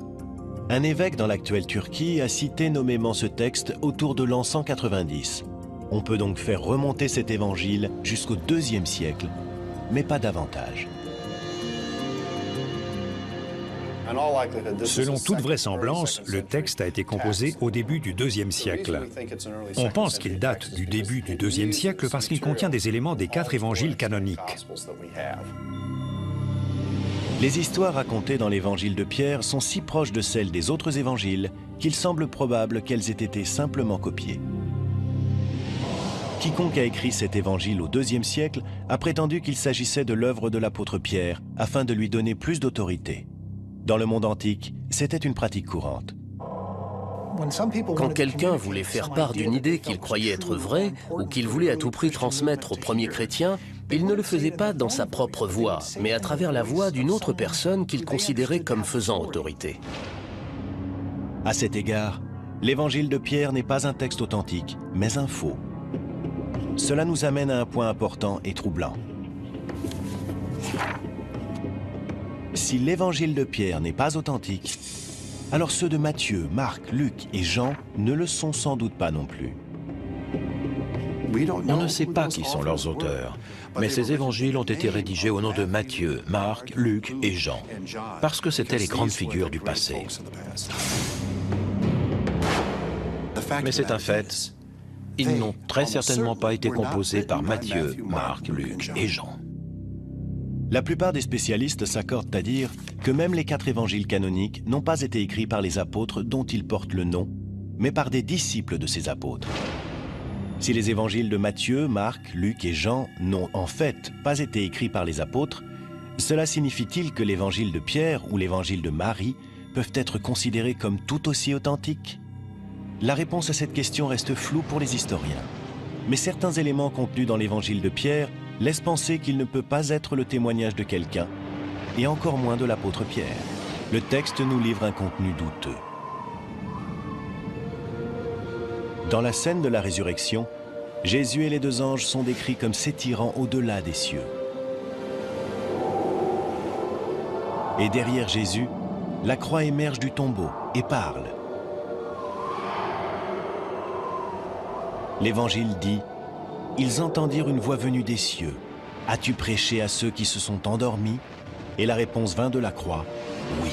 S1: Un évêque dans l'actuelle Turquie a cité nommément ce texte autour de l'an 190. On peut donc faire remonter cet évangile jusqu'au IIe siècle, mais pas davantage.
S6: Selon toute vraisemblance, le texte a été composé au début du IIe siècle. On pense qu'il date du début du IIe siècle parce qu'il contient des éléments des 4 évangiles canoniques.
S1: Les histoires racontées dans l'évangile de Pierre sont si proches de celles des autres évangiles qu'il semble probable qu'elles aient été simplement copiées. Quiconque a écrit cet évangile au IIe siècle a prétendu qu'il s'agissait de l'œuvre de l'apôtre Pierre afin de lui donner plus d'autorité. Dans le monde antique, c'était une pratique courante.
S3: Quand quelqu'un voulait faire part d'une idée qu'il croyait être vraie ou qu'il voulait à tout prix transmettre aux premiers chrétiens, il ne le faisait pas dans sa propre voix, mais à travers la voix d'une autre personne qu'il considérait comme faisant autorité.
S1: À cet égard, l'évangile de Pierre n'est pas un texte authentique, mais un faux. Cela nous amène à un point important et troublant. Si l'évangile de Pierre n'est pas authentique, alors ceux de Matthieu, Marc, Luc et Jean ne le sont sans doute pas non plus.
S2: On ne sait pas qui sont leurs auteurs, mais ces évangiles ont été rédigés au nom de Matthieu, Marc, Luc et Jean, parce que c'étaient les grandes figures du passé. Mais c'est un fait, ils n'ont très certainement pas été composés par Matthieu, Marc, Luc et Jean.
S1: La plupart des spécialistes s'accordent à dire que même les 4 évangiles canoniques n'ont pas été écrits par les apôtres dont ils portent le nom, mais par des disciples de ces apôtres. Si les évangiles de Matthieu, Marc, Luc et Jean n'ont en fait pas été écrits par les apôtres, cela signifie-t-il que l'évangile de Pierre ou l'évangile de Marie peuvent être considérés comme tout aussi authentiques? La réponse à cette question reste floue pour les historiens. Mais certains éléments contenus dans l'évangile de Pierre laissent penser qu'il ne peut pas être le témoignage de quelqu'un, et encore moins de l'apôtre Pierre. Le texte nous livre un contenu douteux. Dans la scène de la résurrection, Jésus et les 2 anges sont décrits comme s'étirant au-delà des cieux. Et derrière Jésus, la croix émerge du tombeau et parle. L'Évangile dit « Ils entendirent une voix venue des cieux. As-tu prêché à ceux qui se sont endormis ?» Et la réponse vint de la croix « Oui ».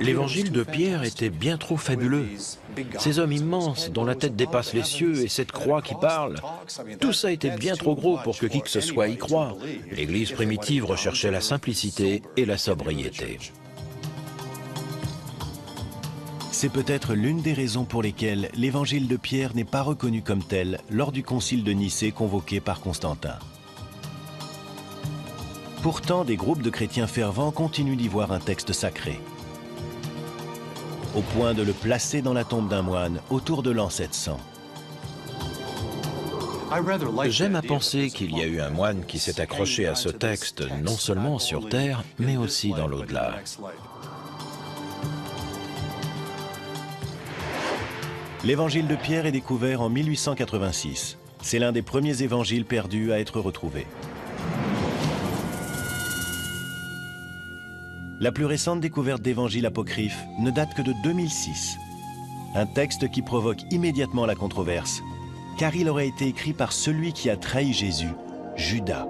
S2: L'évangile de Pierre était bien trop fabuleux. Ces hommes immenses dont la tête dépasse les cieux et cette croix qui parle, tout ça était bien trop gros pour que qui que ce soit y croie. L'Église primitive recherchait la simplicité et la sobriété.
S1: C'est peut-être l'une des raisons pour lesquelles l'évangile de Pierre n'est pas reconnu comme tel lors du concile de Nicée convoqué par Constantin. Pourtant, des groupes de chrétiens fervents continuent d'y voir un texte sacré, au point de le placer dans la tombe d'un moine autour de l'an 700.
S2: J'aime à penser qu'il y a eu un moine qui s'est accroché à ce texte non seulement sur terre, mais aussi dans l'au-delà.
S1: L'évangile de Pierre est découvert en 1886. C'est l'un des premiers évangiles perdus à être retrouvé. La plus récente découverte d'évangiles apocryphes ne date que de 2006. Un texte qui provoque immédiatement la controverse, car il aurait été écrit par celui qui a trahi Jésus, Judas.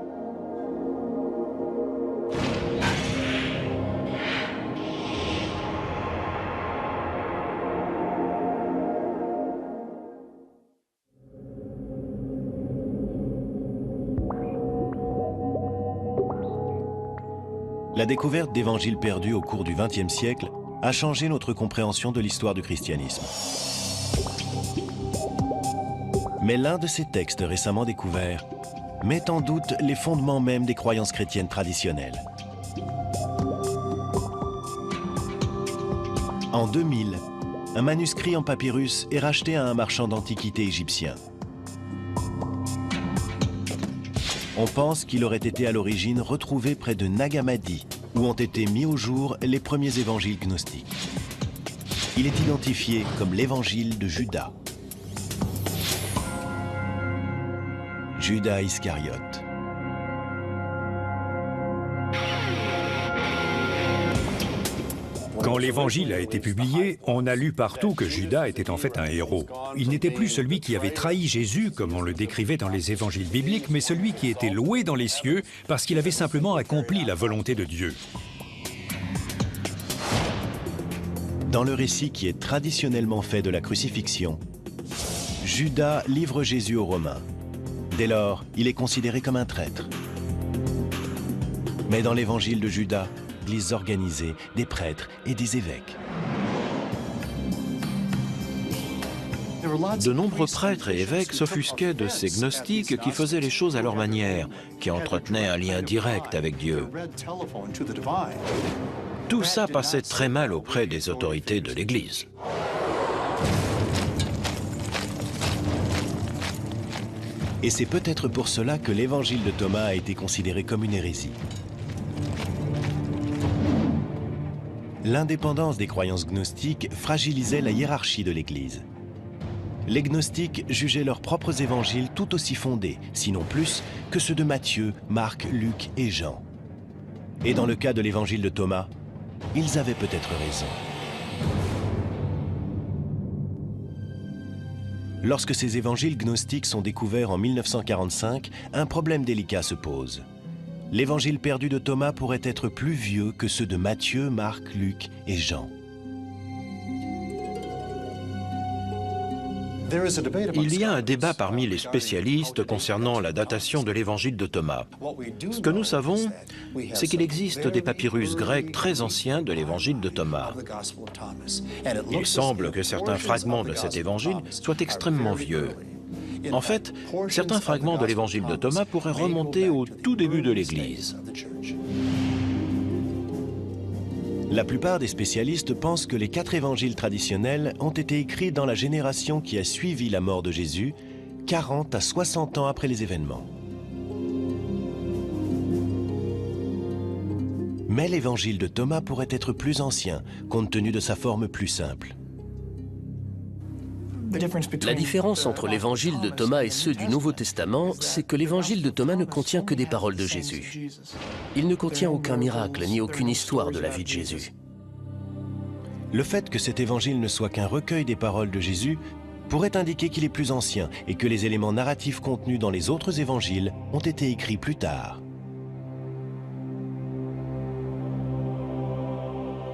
S1: La découverte d'évangiles perdus au cours du XXe siècle a changé notre compréhension de l'histoire du christianisme. Mais l'un de ces textes récemment découverts met en doute les fondements même des croyances chrétiennes traditionnelles. En 2000, un manuscrit en papyrus est racheté à un marchand d'antiquités égyptien. On pense qu'il aurait été à l'origine retrouvé près de Nag Hammadi, où ont été mis au jour les premiers évangiles gnostiques. Il est identifié comme l'évangile de Judas. Judas Iscariote.
S6: Quand l'Évangile a été publié, on a lu partout que Judas était en fait un héros. Il n'était plus celui qui avait trahi Jésus, comme on le décrivait dans les évangiles bibliques, mais celui qui était loué dans les cieux parce qu'il avait simplement accompli la volonté de Dieu.
S1: Dans le récit qui est traditionnellement fait de la crucifixion, Judas livre Jésus aux Romains. Dès lors, il est considéré comme un traître. Mais dans l'évangile de Judas, l'Église organisée, des prêtres et des évêques.
S2: De nombreux prêtres et évêques s'offusquaient de ces gnostiques qui faisaient les choses à leur manière, qui entretenaient un lien direct avec Dieu. Tout ça passait très mal auprès des autorités de l'Église.
S1: Et c'est peut-être pour cela que l'évangile de Thomas a été considéré comme une hérésie. L'indépendance des croyances gnostiques fragilisait la hiérarchie de l'Église. Les gnostiques jugeaient leurs propres évangiles tout aussi fondés, sinon plus, que ceux de Matthieu, Marc, Luc et Jean. Et dans le cas de l'évangile de Thomas, ils avaient peut-être raison. Lorsque ces évangiles gnostiques sont découverts en 1945, un problème délicat se pose. L'évangile perdu de Thomas pourrait être plus vieux que ceux de Matthieu, Marc, Luc et Jean.
S2: Il y a un débat parmi les spécialistes concernant la datation de l'évangile de Thomas. Ce que nous savons, c'est qu'il existe des papyrus grecs très anciens de l'évangile de Thomas. Il semble que certains fragments de cet évangile soient extrêmement vieux. En fait, certains fragments de l'évangile de Thomas pourraient remonter au tout début de l'Église.
S1: La plupart des spécialistes pensent que les 4 évangiles traditionnels ont été écrits dans la génération qui a suivi la mort de Jésus, 40 à 60 ans après les événements. Mais l'évangile de Thomas pourrait être plus ancien, compte tenu de sa forme plus simple.
S3: La différence entre l'évangile de Thomas et ceux du Nouveau Testament, c'est que l'évangile de Thomas ne contient que des paroles de Jésus. Il ne contient aucun miracle ni aucune histoire de la vie de Jésus.
S1: Le fait que cet évangile ne soit qu'un recueil des paroles de Jésus pourrait indiquer qu'il est plus ancien et que les éléments narratifs contenus dans les autres évangiles ont été écrits plus tard.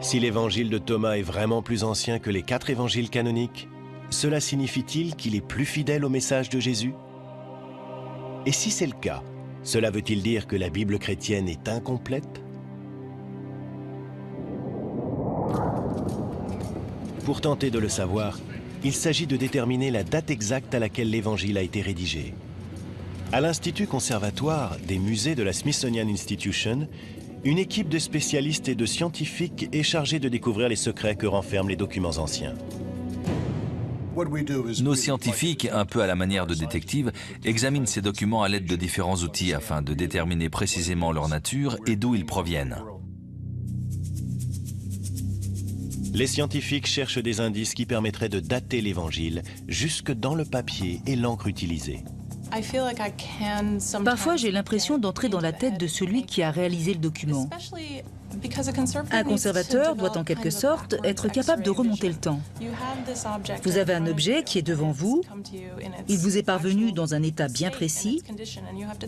S1: Si l'évangile de Thomas est vraiment plus ancien que les 4 évangiles canoniques, cela signifie-t-il qu'il est plus fidèle au message de Jésus? Et si c'est le cas, cela veut-il dire que la Bible chrétienne est incomplète? Pour tenter de le savoir, il s'agit de déterminer la date exacte à laquelle l'évangile a été rédigé. À l'Institut conservatoire des musées de la Smithsonian Institution, une équipe de spécialistes et de scientifiques est chargée de découvrir les secrets que renferment les documents anciens.
S4: Nos scientifiques, un peu à la manière de détectives, examinent ces documents à l'aide de différents outils afin de déterminer précisément leur nature et d'où ils proviennent.
S1: Les scientifiques cherchent des indices qui permettraient de dater l'Évangile jusque dans le papier et l'encre utilisée.
S5: Parfois, j'ai l'impression d'entrer dans la tête de celui qui a réalisé le document. Un conservateur doit en quelque sorte être capable de remonter le temps. Vous avez un objet qui est devant vous, il vous est parvenu dans un état bien précis,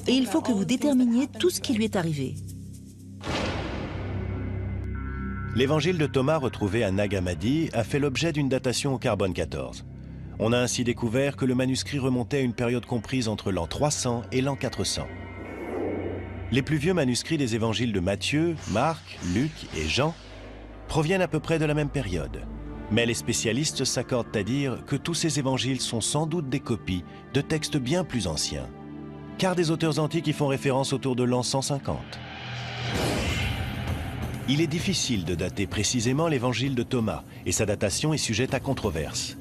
S5: et il faut que vous déterminiez tout ce qui lui est arrivé.
S1: L'évangile de Thomas retrouvé à Nag Hammadi a fait l'objet d'une datation au carbone 14. On a ainsi découvert que le manuscrit remontait à une période comprise entre l'an 300 et l'an 400. Les plus vieux manuscrits des évangiles de Matthieu, Marc, Luc et Jean proviennent à peu près de la même période. Mais les spécialistes s'accordent à dire que tous ces évangiles sont sans doute des copies de textes bien plus anciens, car des auteurs antiques y font référence autour de l'an 150. Il est difficile de dater précisément l'évangile de Thomas, et sa datation est sujette à controverse.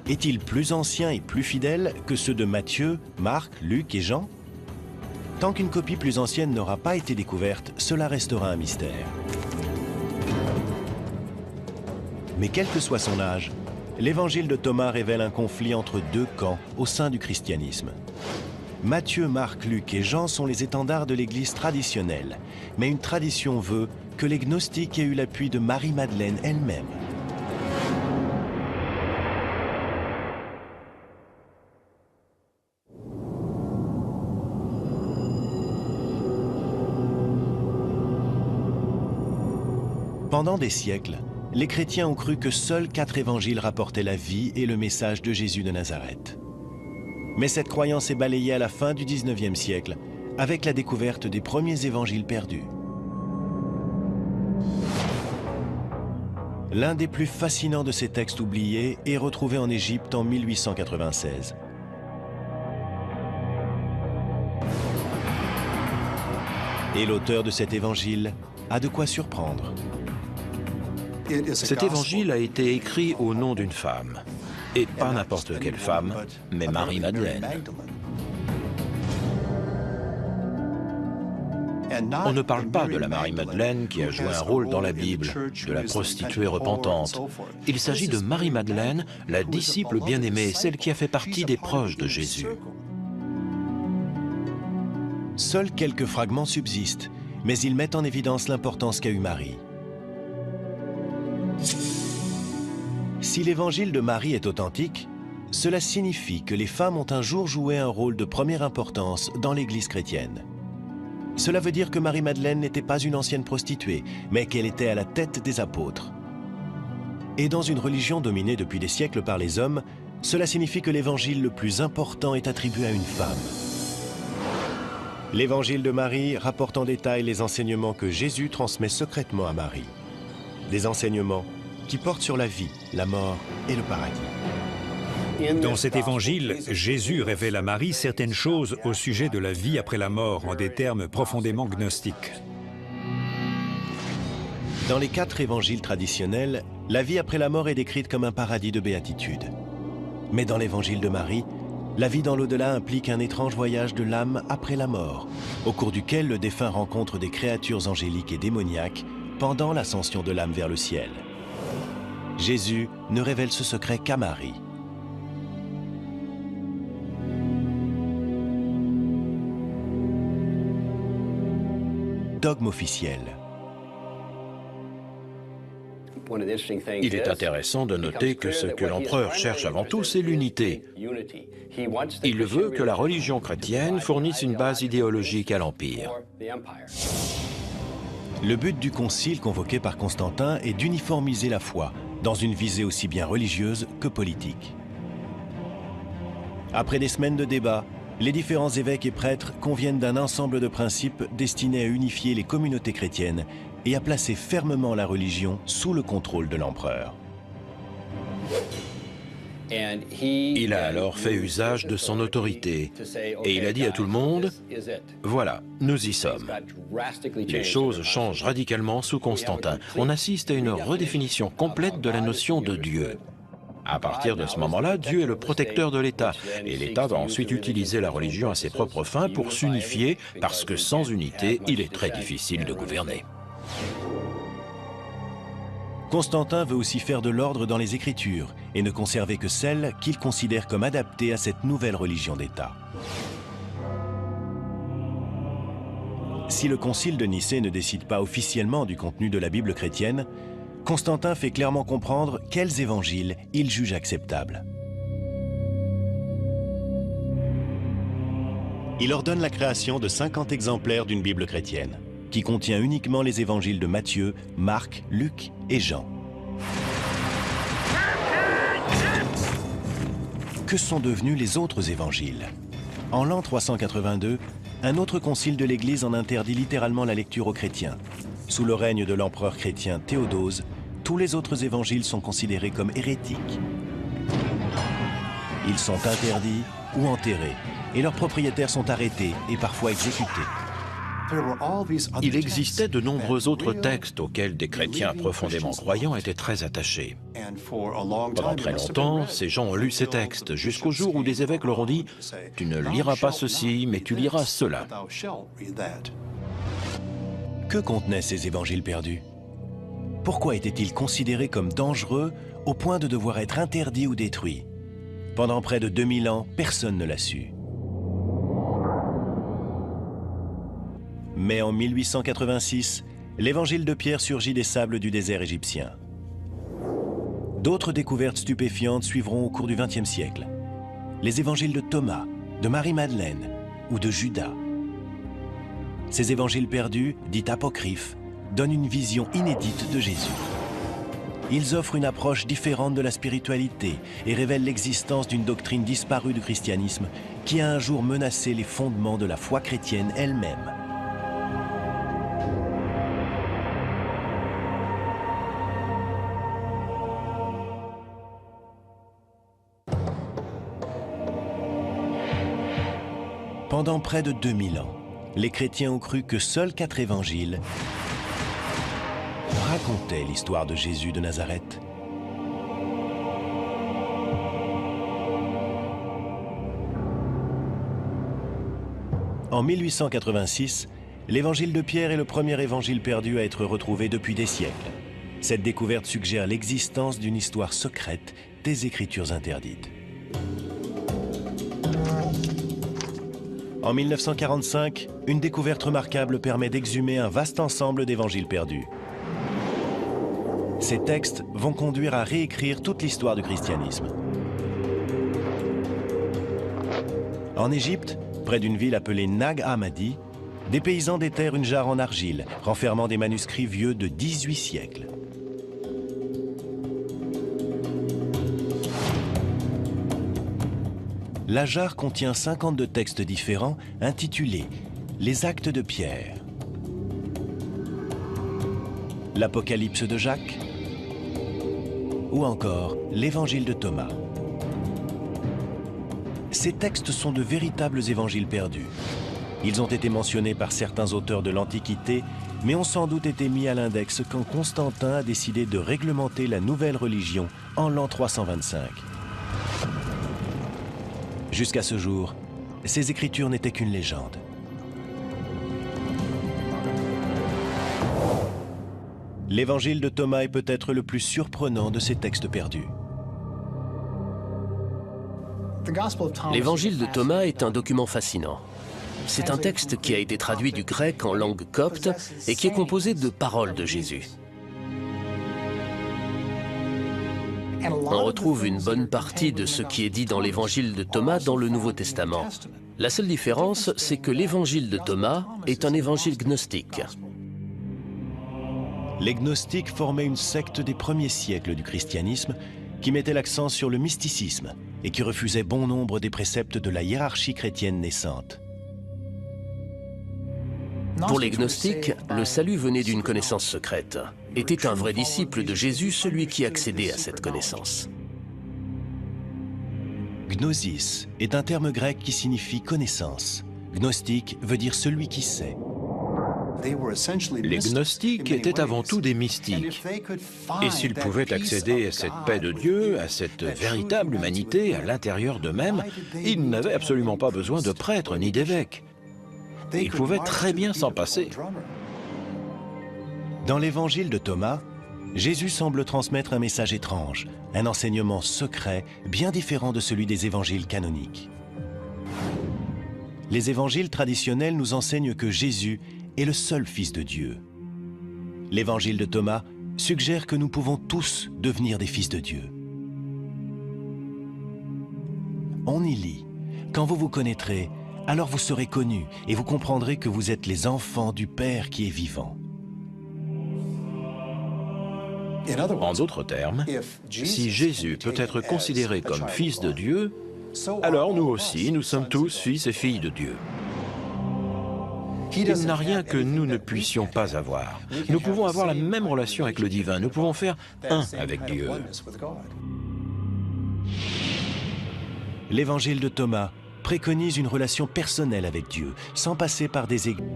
S1: Est-il plus ancien et plus fidèle que ceux de Matthieu, Marc, Luc et Jean? Tant qu'une copie plus ancienne n'aura pas été découverte, cela restera un mystère. Mais quel que soit son âge, l'évangile de Thomas révèle un conflit entre 2 camps au sein du christianisme. Matthieu, Marc, Luc et Jean sont les étendards de l'Église traditionnelle, mais une tradition veut que les gnostiques aient eu l'appui de Marie-Madeleine elle-même. Pendant des siècles, les chrétiens ont cru que seuls 4 évangiles rapportaient la vie et le message de Jésus de Nazareth. Mais cette croyance est balayée à la fin du XIXe siècle, avec la découverte des premiers évangiles perdus. L'un des plus fascinants de ces textes oubliés est retrouvé en Égypte en 1896. Et l'auteur de cet évangile a de quoi surprendre.
S2: Cet évangile a été écrit au nom d'une femme. Et pas n'importe quelle femme, mais Marie-Madeleine. On ne parle pas de la Marie-Madeleine qui a joué un rôle dans la Bible, de la prostituée repentante. Il s'agit de Marie-Madeleine, la disciple bien-aimée, celle qui a fait partie des proches de Jésus.
S1: Seuls quelques fragments subsistent, mais ils mettent en évidence l'importance qu'a eue Marie. Si l'évangile de Marie est authentique, cela signifie que les femmes ont un jour joué un rôle de première importance dans l'Église chrétienne. Cela veut dire que Marie-Madeleine n'était pas une ancienne prostituée, mais qu'elle était à la tête des apôtres. Et dans une religion dominée depuis des siècles par les hommes, cela signifie que l'évangile le plus important est attribué à une femme. L'évangile de Marie rapporte en détail les enseignements que Jésus transmet secrètement à Marie. Des enseignements qui portent sur la vie, la mort et le paradis.
S6: Dans cet évangile, Jésus révèle à Marie certaines choses au sujet de la vie après la mort en des termes profondément gnostiques.
S1: Dans les 4 évangiles traditionnels, la vie après la mort est décrite comme un paradis de béatitude. Mais dans l'évangile de Marie, la vie dans l'au-delà implique un étrange voyage de l'âme après la mort, au cours duquel le défunt rencontre des créatures angéliques et démoniaques pendant l'ascension de l'âme vers le ciel. Jésus ne révèle ce secret qu'à Marie. Dogme officiel.
S2: Il est intéressant de noter que ce que l'empereur cherche avant tout, c'est l'unité. Il veut que la religion chrétienne fournisse une base idéologique à l'Empire.
S1: Le but du concile convoqué par Constantin est d'uniformiser la foi, dans une visée aussi bien religieuse que politique. Après des semaines de débats, les différents évêques et prêtres conviennent d'un ensemble de principes destinés à unifier les communautés chrétiennes et à placer fermement la religion sous le contrôle de l'empereur.
S2: Il a alors fait usage de son autorité et il a dit à tout le monde, « Voilà, nous y sommes ». Les choses changent radicalement sous Constantin. On assiste à une redéfinition complète de la notion de Dieu. À partir de ce moment-là, Dieu est le protecteur de l'État, et l'État va ensuite utiliser la religion à ses propres fins pour s'unifier, parce que sans unité, il est très difficile de gouverner.
S1: Constantin veut aussi faire de l'ordre dans les Écritures et ne conserver que celles qu'il considère comme adaptées à cette nouvelle religion d'État. Si le concile de Nicée ne décide pas officiellement du contenu de la Bible chrétienne, Constantin fait clairement comprendre quels évangiles il juge acceptables. Il ordonne la création de 50 exemplaires d'une Bible chrétienne, qui contient uniquement les évangiles de Matthieu, Marc, Luc et Jean. Que sont devenus les autres évangiles? En l'an 382, un autre concile de l'Église en interdit littéralement la lecture aux chrétiens. Sous le règne de l'empereur chrétien Théodose, tous les autres évangiles sont considérés comme hérétiques. Ils sont interdits ou enterrés, et leurs propriétaires sont arrêtés et parfois exécutés.
S2: Il existait de nombreux autres textes auxquels des chrétiens profondément croyants étaient très attachés. Pendant très longtemps, ces gens ont lu ces textes, jusqu'au jour où des évêques leur ont dit « Tu ne liras pas ceci, mais tu liras cela ».
S1: Que contenaient ces évangiles perdus? Pourquoi étaient-ils considérés comme dangereux au point de devoir être interdits ou détruits? Pendant près de 2000 ans, personne ne l'a su. Mais en 1886, l'évangile de Pierre surgit des sables du désert égyptien. D'autres découvertes stupéfiantes suivront au cours du XXe siècle. Les évangiles de Thomas, de Marie-Madeleine ou de Judas. Ces évangiles perdus, dits apocryphes, donnent une vision inédite de Jésus. Ils offrent une approche différente de la spiritualité et révèlent l'existence d'une doctrine disparue du christianisme qui a un jour menacé les fondements de la foi chrétienne elle-même. Pendant près de 2000 ans, les chrétiens ont cru que seuls 4 évangiles racontaient l'histoire de Jésus de Nazareth. En 1886, l'évangile de Pierre est le premier évangile perdu à être retrouvé depuis des siècles. Cette découverte suggère l'existence d'une histoire secrète des Écritures interdites. En 1945, une découverte remarquable permet d'exhumer un vaste ensemble d'évangiles perdus. Ces textes vont conduire à réécrire toute l'histoire du christianisme. En Égypte, près d'une ville appelée Nag Hammadi, des paysans déterrent une jarre en argile, renfermant des manuscrits vieux de 18 siècles. La jarre contient 52 textes différents intitulés « Les Actes de Pierre », « L'Apocalypse de Jacques » ou encore « l'Évangile de Thomas ». Ces textes sont de véritables évangiles perdus. Ils ont été mentionnés par certains auteurs de l'Antiquité, mais ont sans doute été mis à l'index quand Constantin a décidé de réglementer la nouvelle religion en l'an 325. Jusqu'à ce jour, ces écritures n'étaient qu'une légende. L'évangile de Thomas est peut-être le plus surprenant de ces textes perdus.
S3: L'évangile de Thomas est un document fascinant. C'est un texte qui a été traduit du grec en langue copte et qui est composé de paroles de Jésus. On retrouve une bonne partie de ce qui est dit dans l'évangile de Thomas dans le Nouveau Testament. La seule différence, c'est que l'évangile de Thomas est un évangile gnostique.
S1: Les gnostiques formaient une secte des premiers siècles du christianisme qui mettait l'accent sur le mysticisme et qui refusait bon nombre des préceptes de la hiérarchie chrétienne naissante.
S3: Pour les gnostiques, le salut venait d'une connaissance secrète. Était un vrai disciple de Jésus celui qui accédait à cette connaissance.
S1: Gnosis est un terme grec qui signifie connaissance. Gnostique veut dire celui qui sait.
S2: Les gnostiques étaient avant tout des mystiques. Et s'ils pouvaient accéder à cette paix de Dieu, à cette véritable humanité à l'intérieur d'eux-mêmes, ils n'avaient absolument pas besoin de prêtres ni d'évêques. Ils pouvaient très bien s'en passer.
S1: Dans l'évangile de Thomas, Jésus semble transmettre un message étrange, un enseignement secret bien différent de celui des évangiles canoniques. Les évangiles traditionnels nous enseignent que Jésus est le seul Fils de Dieu. L'évangile de Thomas suggère que nous pouvons tous devenir des fils de Dieu. On y lit « Quand vous vous connaîtrez, alors vous serez connus et vous comprendrez que vous êtes les enfants du Père qui est vivant. »
S2: En d'autres termes, si Jésus peut être considéré comme Fils de Dieu, alors nous aussi, nous sommes tous fils et filles de Dieu. Il n'a rien que nous ne puissions pas avoir. Nous pouvons avoir la même relation avec le divin, nous pouvons faire un avec Dieu.
S1: L'évangile de Thomas préconise une relation personnelle avec Dieu, sans passer par des églises.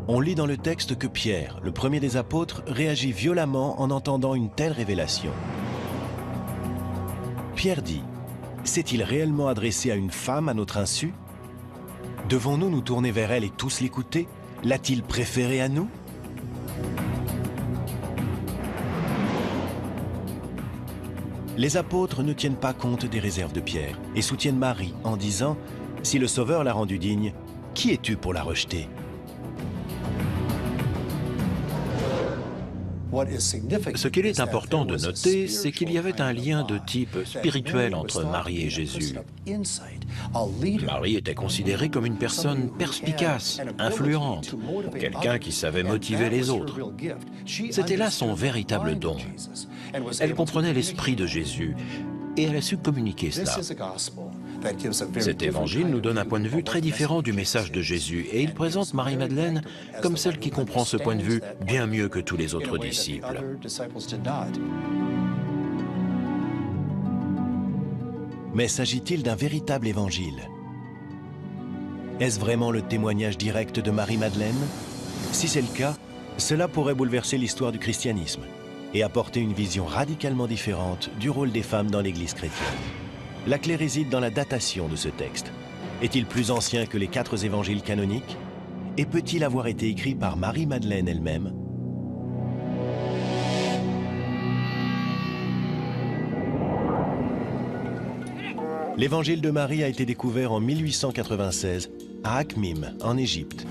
S1: On lit dans le texte que Pierre, le premier des apôtres, réagit violemment en entendant une telle révélation. Pierre dit « S'est-il réellement adressé à une femme à notre insu? Devons-nous nous tourner vers elle et tous l'écouter? L'a-t-il préféré à nous ?» Les apôtres ne tiennent pas compte des réserves de Pierre et soutiennent Marie en disant « Si le Sauveur l'a rendue digne, qui es-tu pour la rejeter ?»
S2: Ce qu'il est important de noter, c'est qu'il y avait un lien de type spirituel entre Marie et Jésus. Marie était considérée comme une personne perspicace, influente, quelqu'un qui savait motiver les autres. C'était là son véritable don. Elle comprenait l'esprit de Jésus et elle a su communiquer cela. Cet évangile nous donne un point de vue très différent du message de Jésus et il présente Marie-Madeleine comme celle qui comprend ce point de vue bien mieux que tous les autres disciples.
S1: Mais s'agit-il d'un véritable évangile? Est-ce vraiment le témoignage direct de Marie-Madeleine? Si c'est le cas, cela pourrait bouleverser l'histoire du christianisme et apporter une vision radicalement différente du rôle des femmes dans l'Église chrétienne. La clé réside dans la datation de ce texte. Est-il plus ancien que les 4 évangiles canoniques? Et peut-il avoir été écrit par Marie-Madeleine elle-même? L'évangile de Marie a été découvert en 1896 à Akhmim, en Égypte.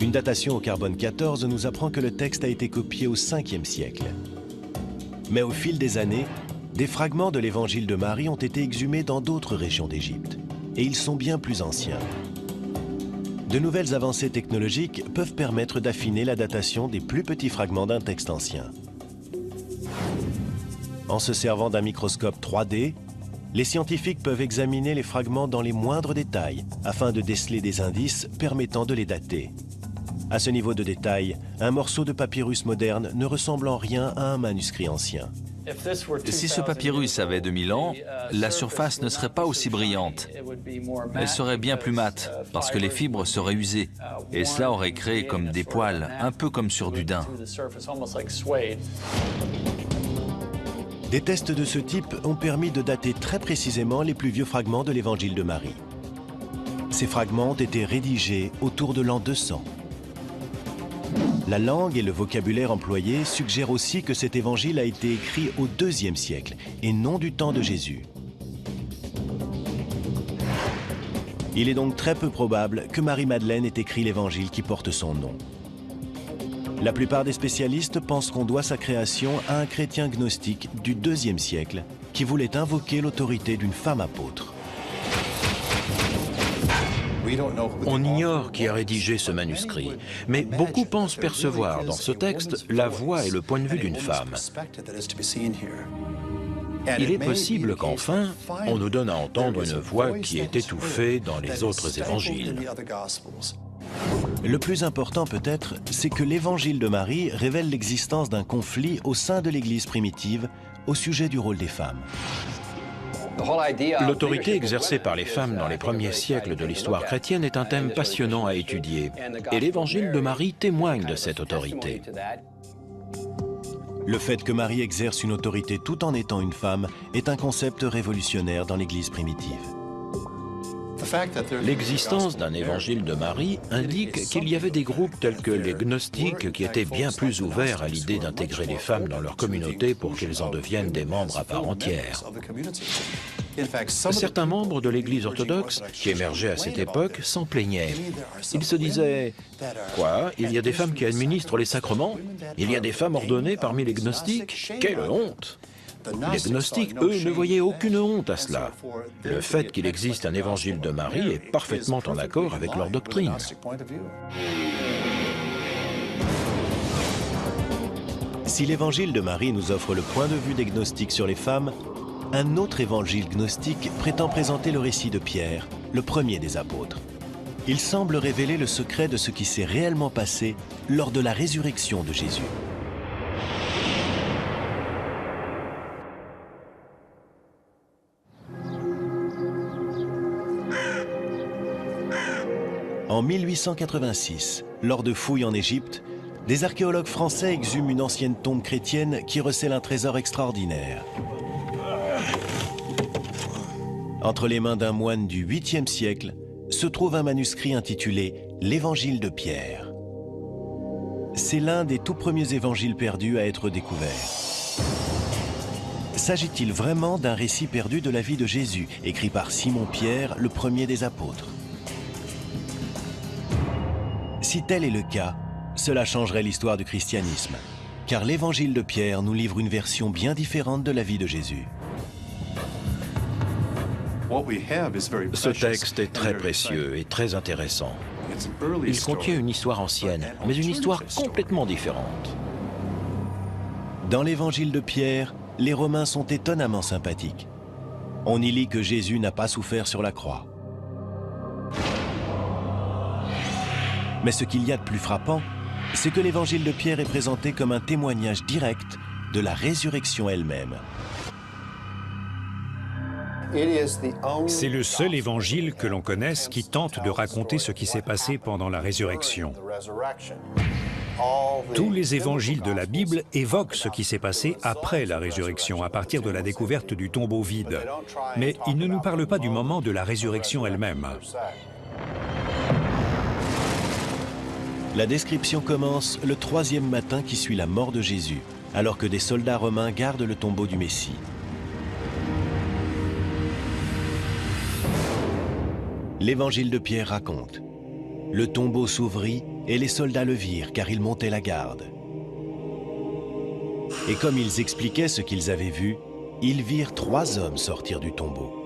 S1: Une datation au carbone 14 nous apprend que le texte a été copié au 5e siècle. Mais au fil des années, des fragments de l'évangile de Marie ont été exhumés dans d'autres régions d'Égypte, et ils sont bien plus anciens. De nouvelles avancées technologiques peuvent permettre d'affiner la datation des plus petits fragments d'un texte ancien. En se servant d'un microscope 3D, les scientifiques peuvent examiner les fragments dans les moindres détails afin de déceler des indices permettant de les dater. À ce niveau de détail, un morceau de papyrus moderne ne ressemble en rien à un manuscrit ancien.
S4: Si ce papyrus avait 2000 ans, la surface ne serait pas aussi brillante. Elle serait bien plus mate, parce que les fibres seraient usées. Et cela aurait créé comme des poils, un peu comme sur du daim.
S1: Des tests de ce type ont permis de dater très précisément les plus vieux fragments de l'évangile de Marie. Ces fragments ont été rédigés autour de l'an 200. La langue et le vocabulaire employés suggèrent aussi que cet évangile a été écrit au IIe siècle et non du temps de Jésus. Il est donc très peu probable que Marie-Madeleine ait écrit l'évangile qui porte son nom. La plupart des spécialistes pensent qu'on doit sa création à un chrétien gnostique du IIe siècle qui voulait invoquer l'autorité d'une femme apôtre.
S2: On ignore qui a rédigé ce manuscrit, mais beaucoup pensent percevoir dans ce texte la voix et le point de vue d'une femme. Il est possible qu'enfin, on nous donne à entendre une voix qui est étouffée dans les autres évangiles.
S1: Le plus important peut-être, c'est que l'évangile de Marie révèle l'existence d'un conflit au sein de l'Église primitive au sujet du rôle des femmes.
S2: L'autorité exercée par les femmes dans les premiers siècles de l'histoire chrétienne est un thème passionnant à étudier, et l'évangile de Marie témoigne de cette autorité.
S1: Le fait que Marie exerce une autorité tout en étant une femme est un concept révolutionnaire dans l'Église primitive.
S2: L'existence d'un évangile de Marie indique qu'il y avait des groupes tels que les gnostiques qui étaient bien plus ouverts à l'idée d'intégrer les femmes dans leur communauté pour qu'elles en deviennent des membres à part entière. Certains membres de l'Église orthodoxe, qui émergeaient à cette époque, s'en plaignaient. Ils se disaient « Quoi? Il y a des femmes qui administrent les sacrements? Il y a des femmes ordonnées parmi les gnostiques? Quelle honte !» Les gnostiques, eux, ne voyaient aucune honte à cela. Le fait qu'il existe un évangile de Marie est parfaitement en accord avec leur doctrine.
S1: Si l'évangile de Marie nous offre le point de vue des gnostiques sur les femmes, un autre évangile gnostique prétend présenter le récit de Pierre, le premier des apôtres. Il semble révéler le secret de ce qui s'est réellement passé lors de la résurrection de Jésus. En 1886, lors de fouilles en Égypte, des archéologues français exhument une ancienne tombe chrétienne qui recèle un trésor extraordinaire. Entre les mains d'un moine du 8e siècle se trouve un manuscrit intitulé « L'Évangile de Pierre ». C'est l'un des tout premiers évangiles perdus à être découvert. S'agit-il vraiment d'un récit perdu de la vie de Jésus, écrit par Simon-Pierre, le premier des apôtres? Si tel est le cas, cela changerait l'histoire du christianisme, car l'évangile de Pierre nous livre une version bien différente de la vie de Jésus.
S2: Ce texte est très précieux et très intéressant. Il contient une histoire ancienne, mais une histoire complètement différente.
S1: Dans l'évangile de Pierre, les Romains sont étonnamment sympathiques. On y lit que Jésus n'a pas souffert sur la croix. Mais ce qu'il y a de plus frappant, c'est que l'évangile de Pierre est présenté comme un témoignage direct de la résurrection elle-même.
S6: C'est le seul évangile que l'on connaisse qui tente de raconter ce qui s'est passé pendant la résurrection. Tous les évangiles de la Bible évoquent ce qui s'est passé après la résurrection, à partir de la découverte du tombeau vide. Mais ils ne nous parlent pas du moment de la résurrection elle-même.
S1: La description commence le 3e matin qui suit la mort de Jésus, alors que des soldats romains gardent le tombeau du Messie. L'évangile de Pierre raconte: le tombeau s'ouvrit et les soldats le virent car ils montaient la garde. Et comme ils expliquaient ce qu'ils avaient vu, ils virent 3 hommes sortir du tombeau.